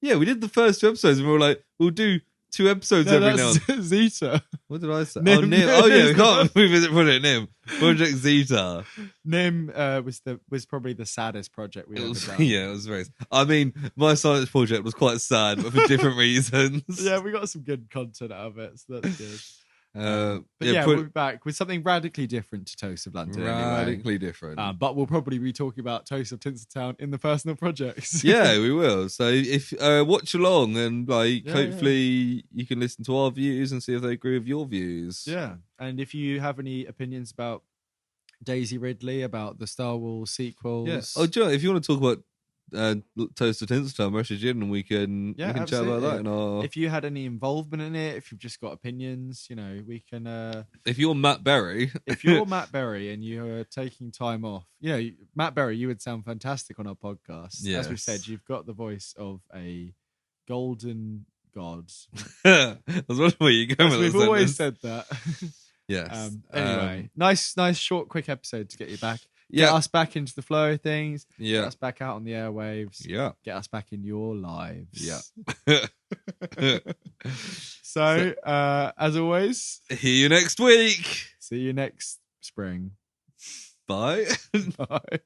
Yeah, we did the first 2 episodes and we were like, we'll do 2 episodes every now and then. Zeta. What did I say? Nim. Oh, Nim. Oh, yeah, we can't revisit Project Nim. Project Zeta. Nim was probably the saddest project we've ever done. Yeah, it was very... I mean, my science project was quite sad, but for different reasons. Yeah, we got some good content out of it, so that's good. We'll be back with something radically different to Toast of London. Radically different. But we'll probably be talking about Toast of Tinseltown in the personal projects. Yeah, we will. So if watch along and hopefully you can listen to our views and see if they agree with your views. Yeah, and if you have any opinions about Daisy Ridley, about the Star Wars sequels. Yeah. Oh, Joe, if you want to talk about Toast of Tinseltown, message in and we can chat about that. If you had any involvement in it, if you've just got opinions, we can. If you're Matt Berry, and you're taking time off, Matt Berry, you would sound fantastic on our podcast. Yes. As we said, you've got the voice of a golden god. I was wondering where you're going with this. We've always said that. Yes. Anyway, nice, short, quick episode to get you back. Get us back into the flow of things. Yeah. Get us back out on the airwaves. Yeah. Get us back in your lives. Yeah. So, as always, hear you next week. See you next spring. Bye. Bye.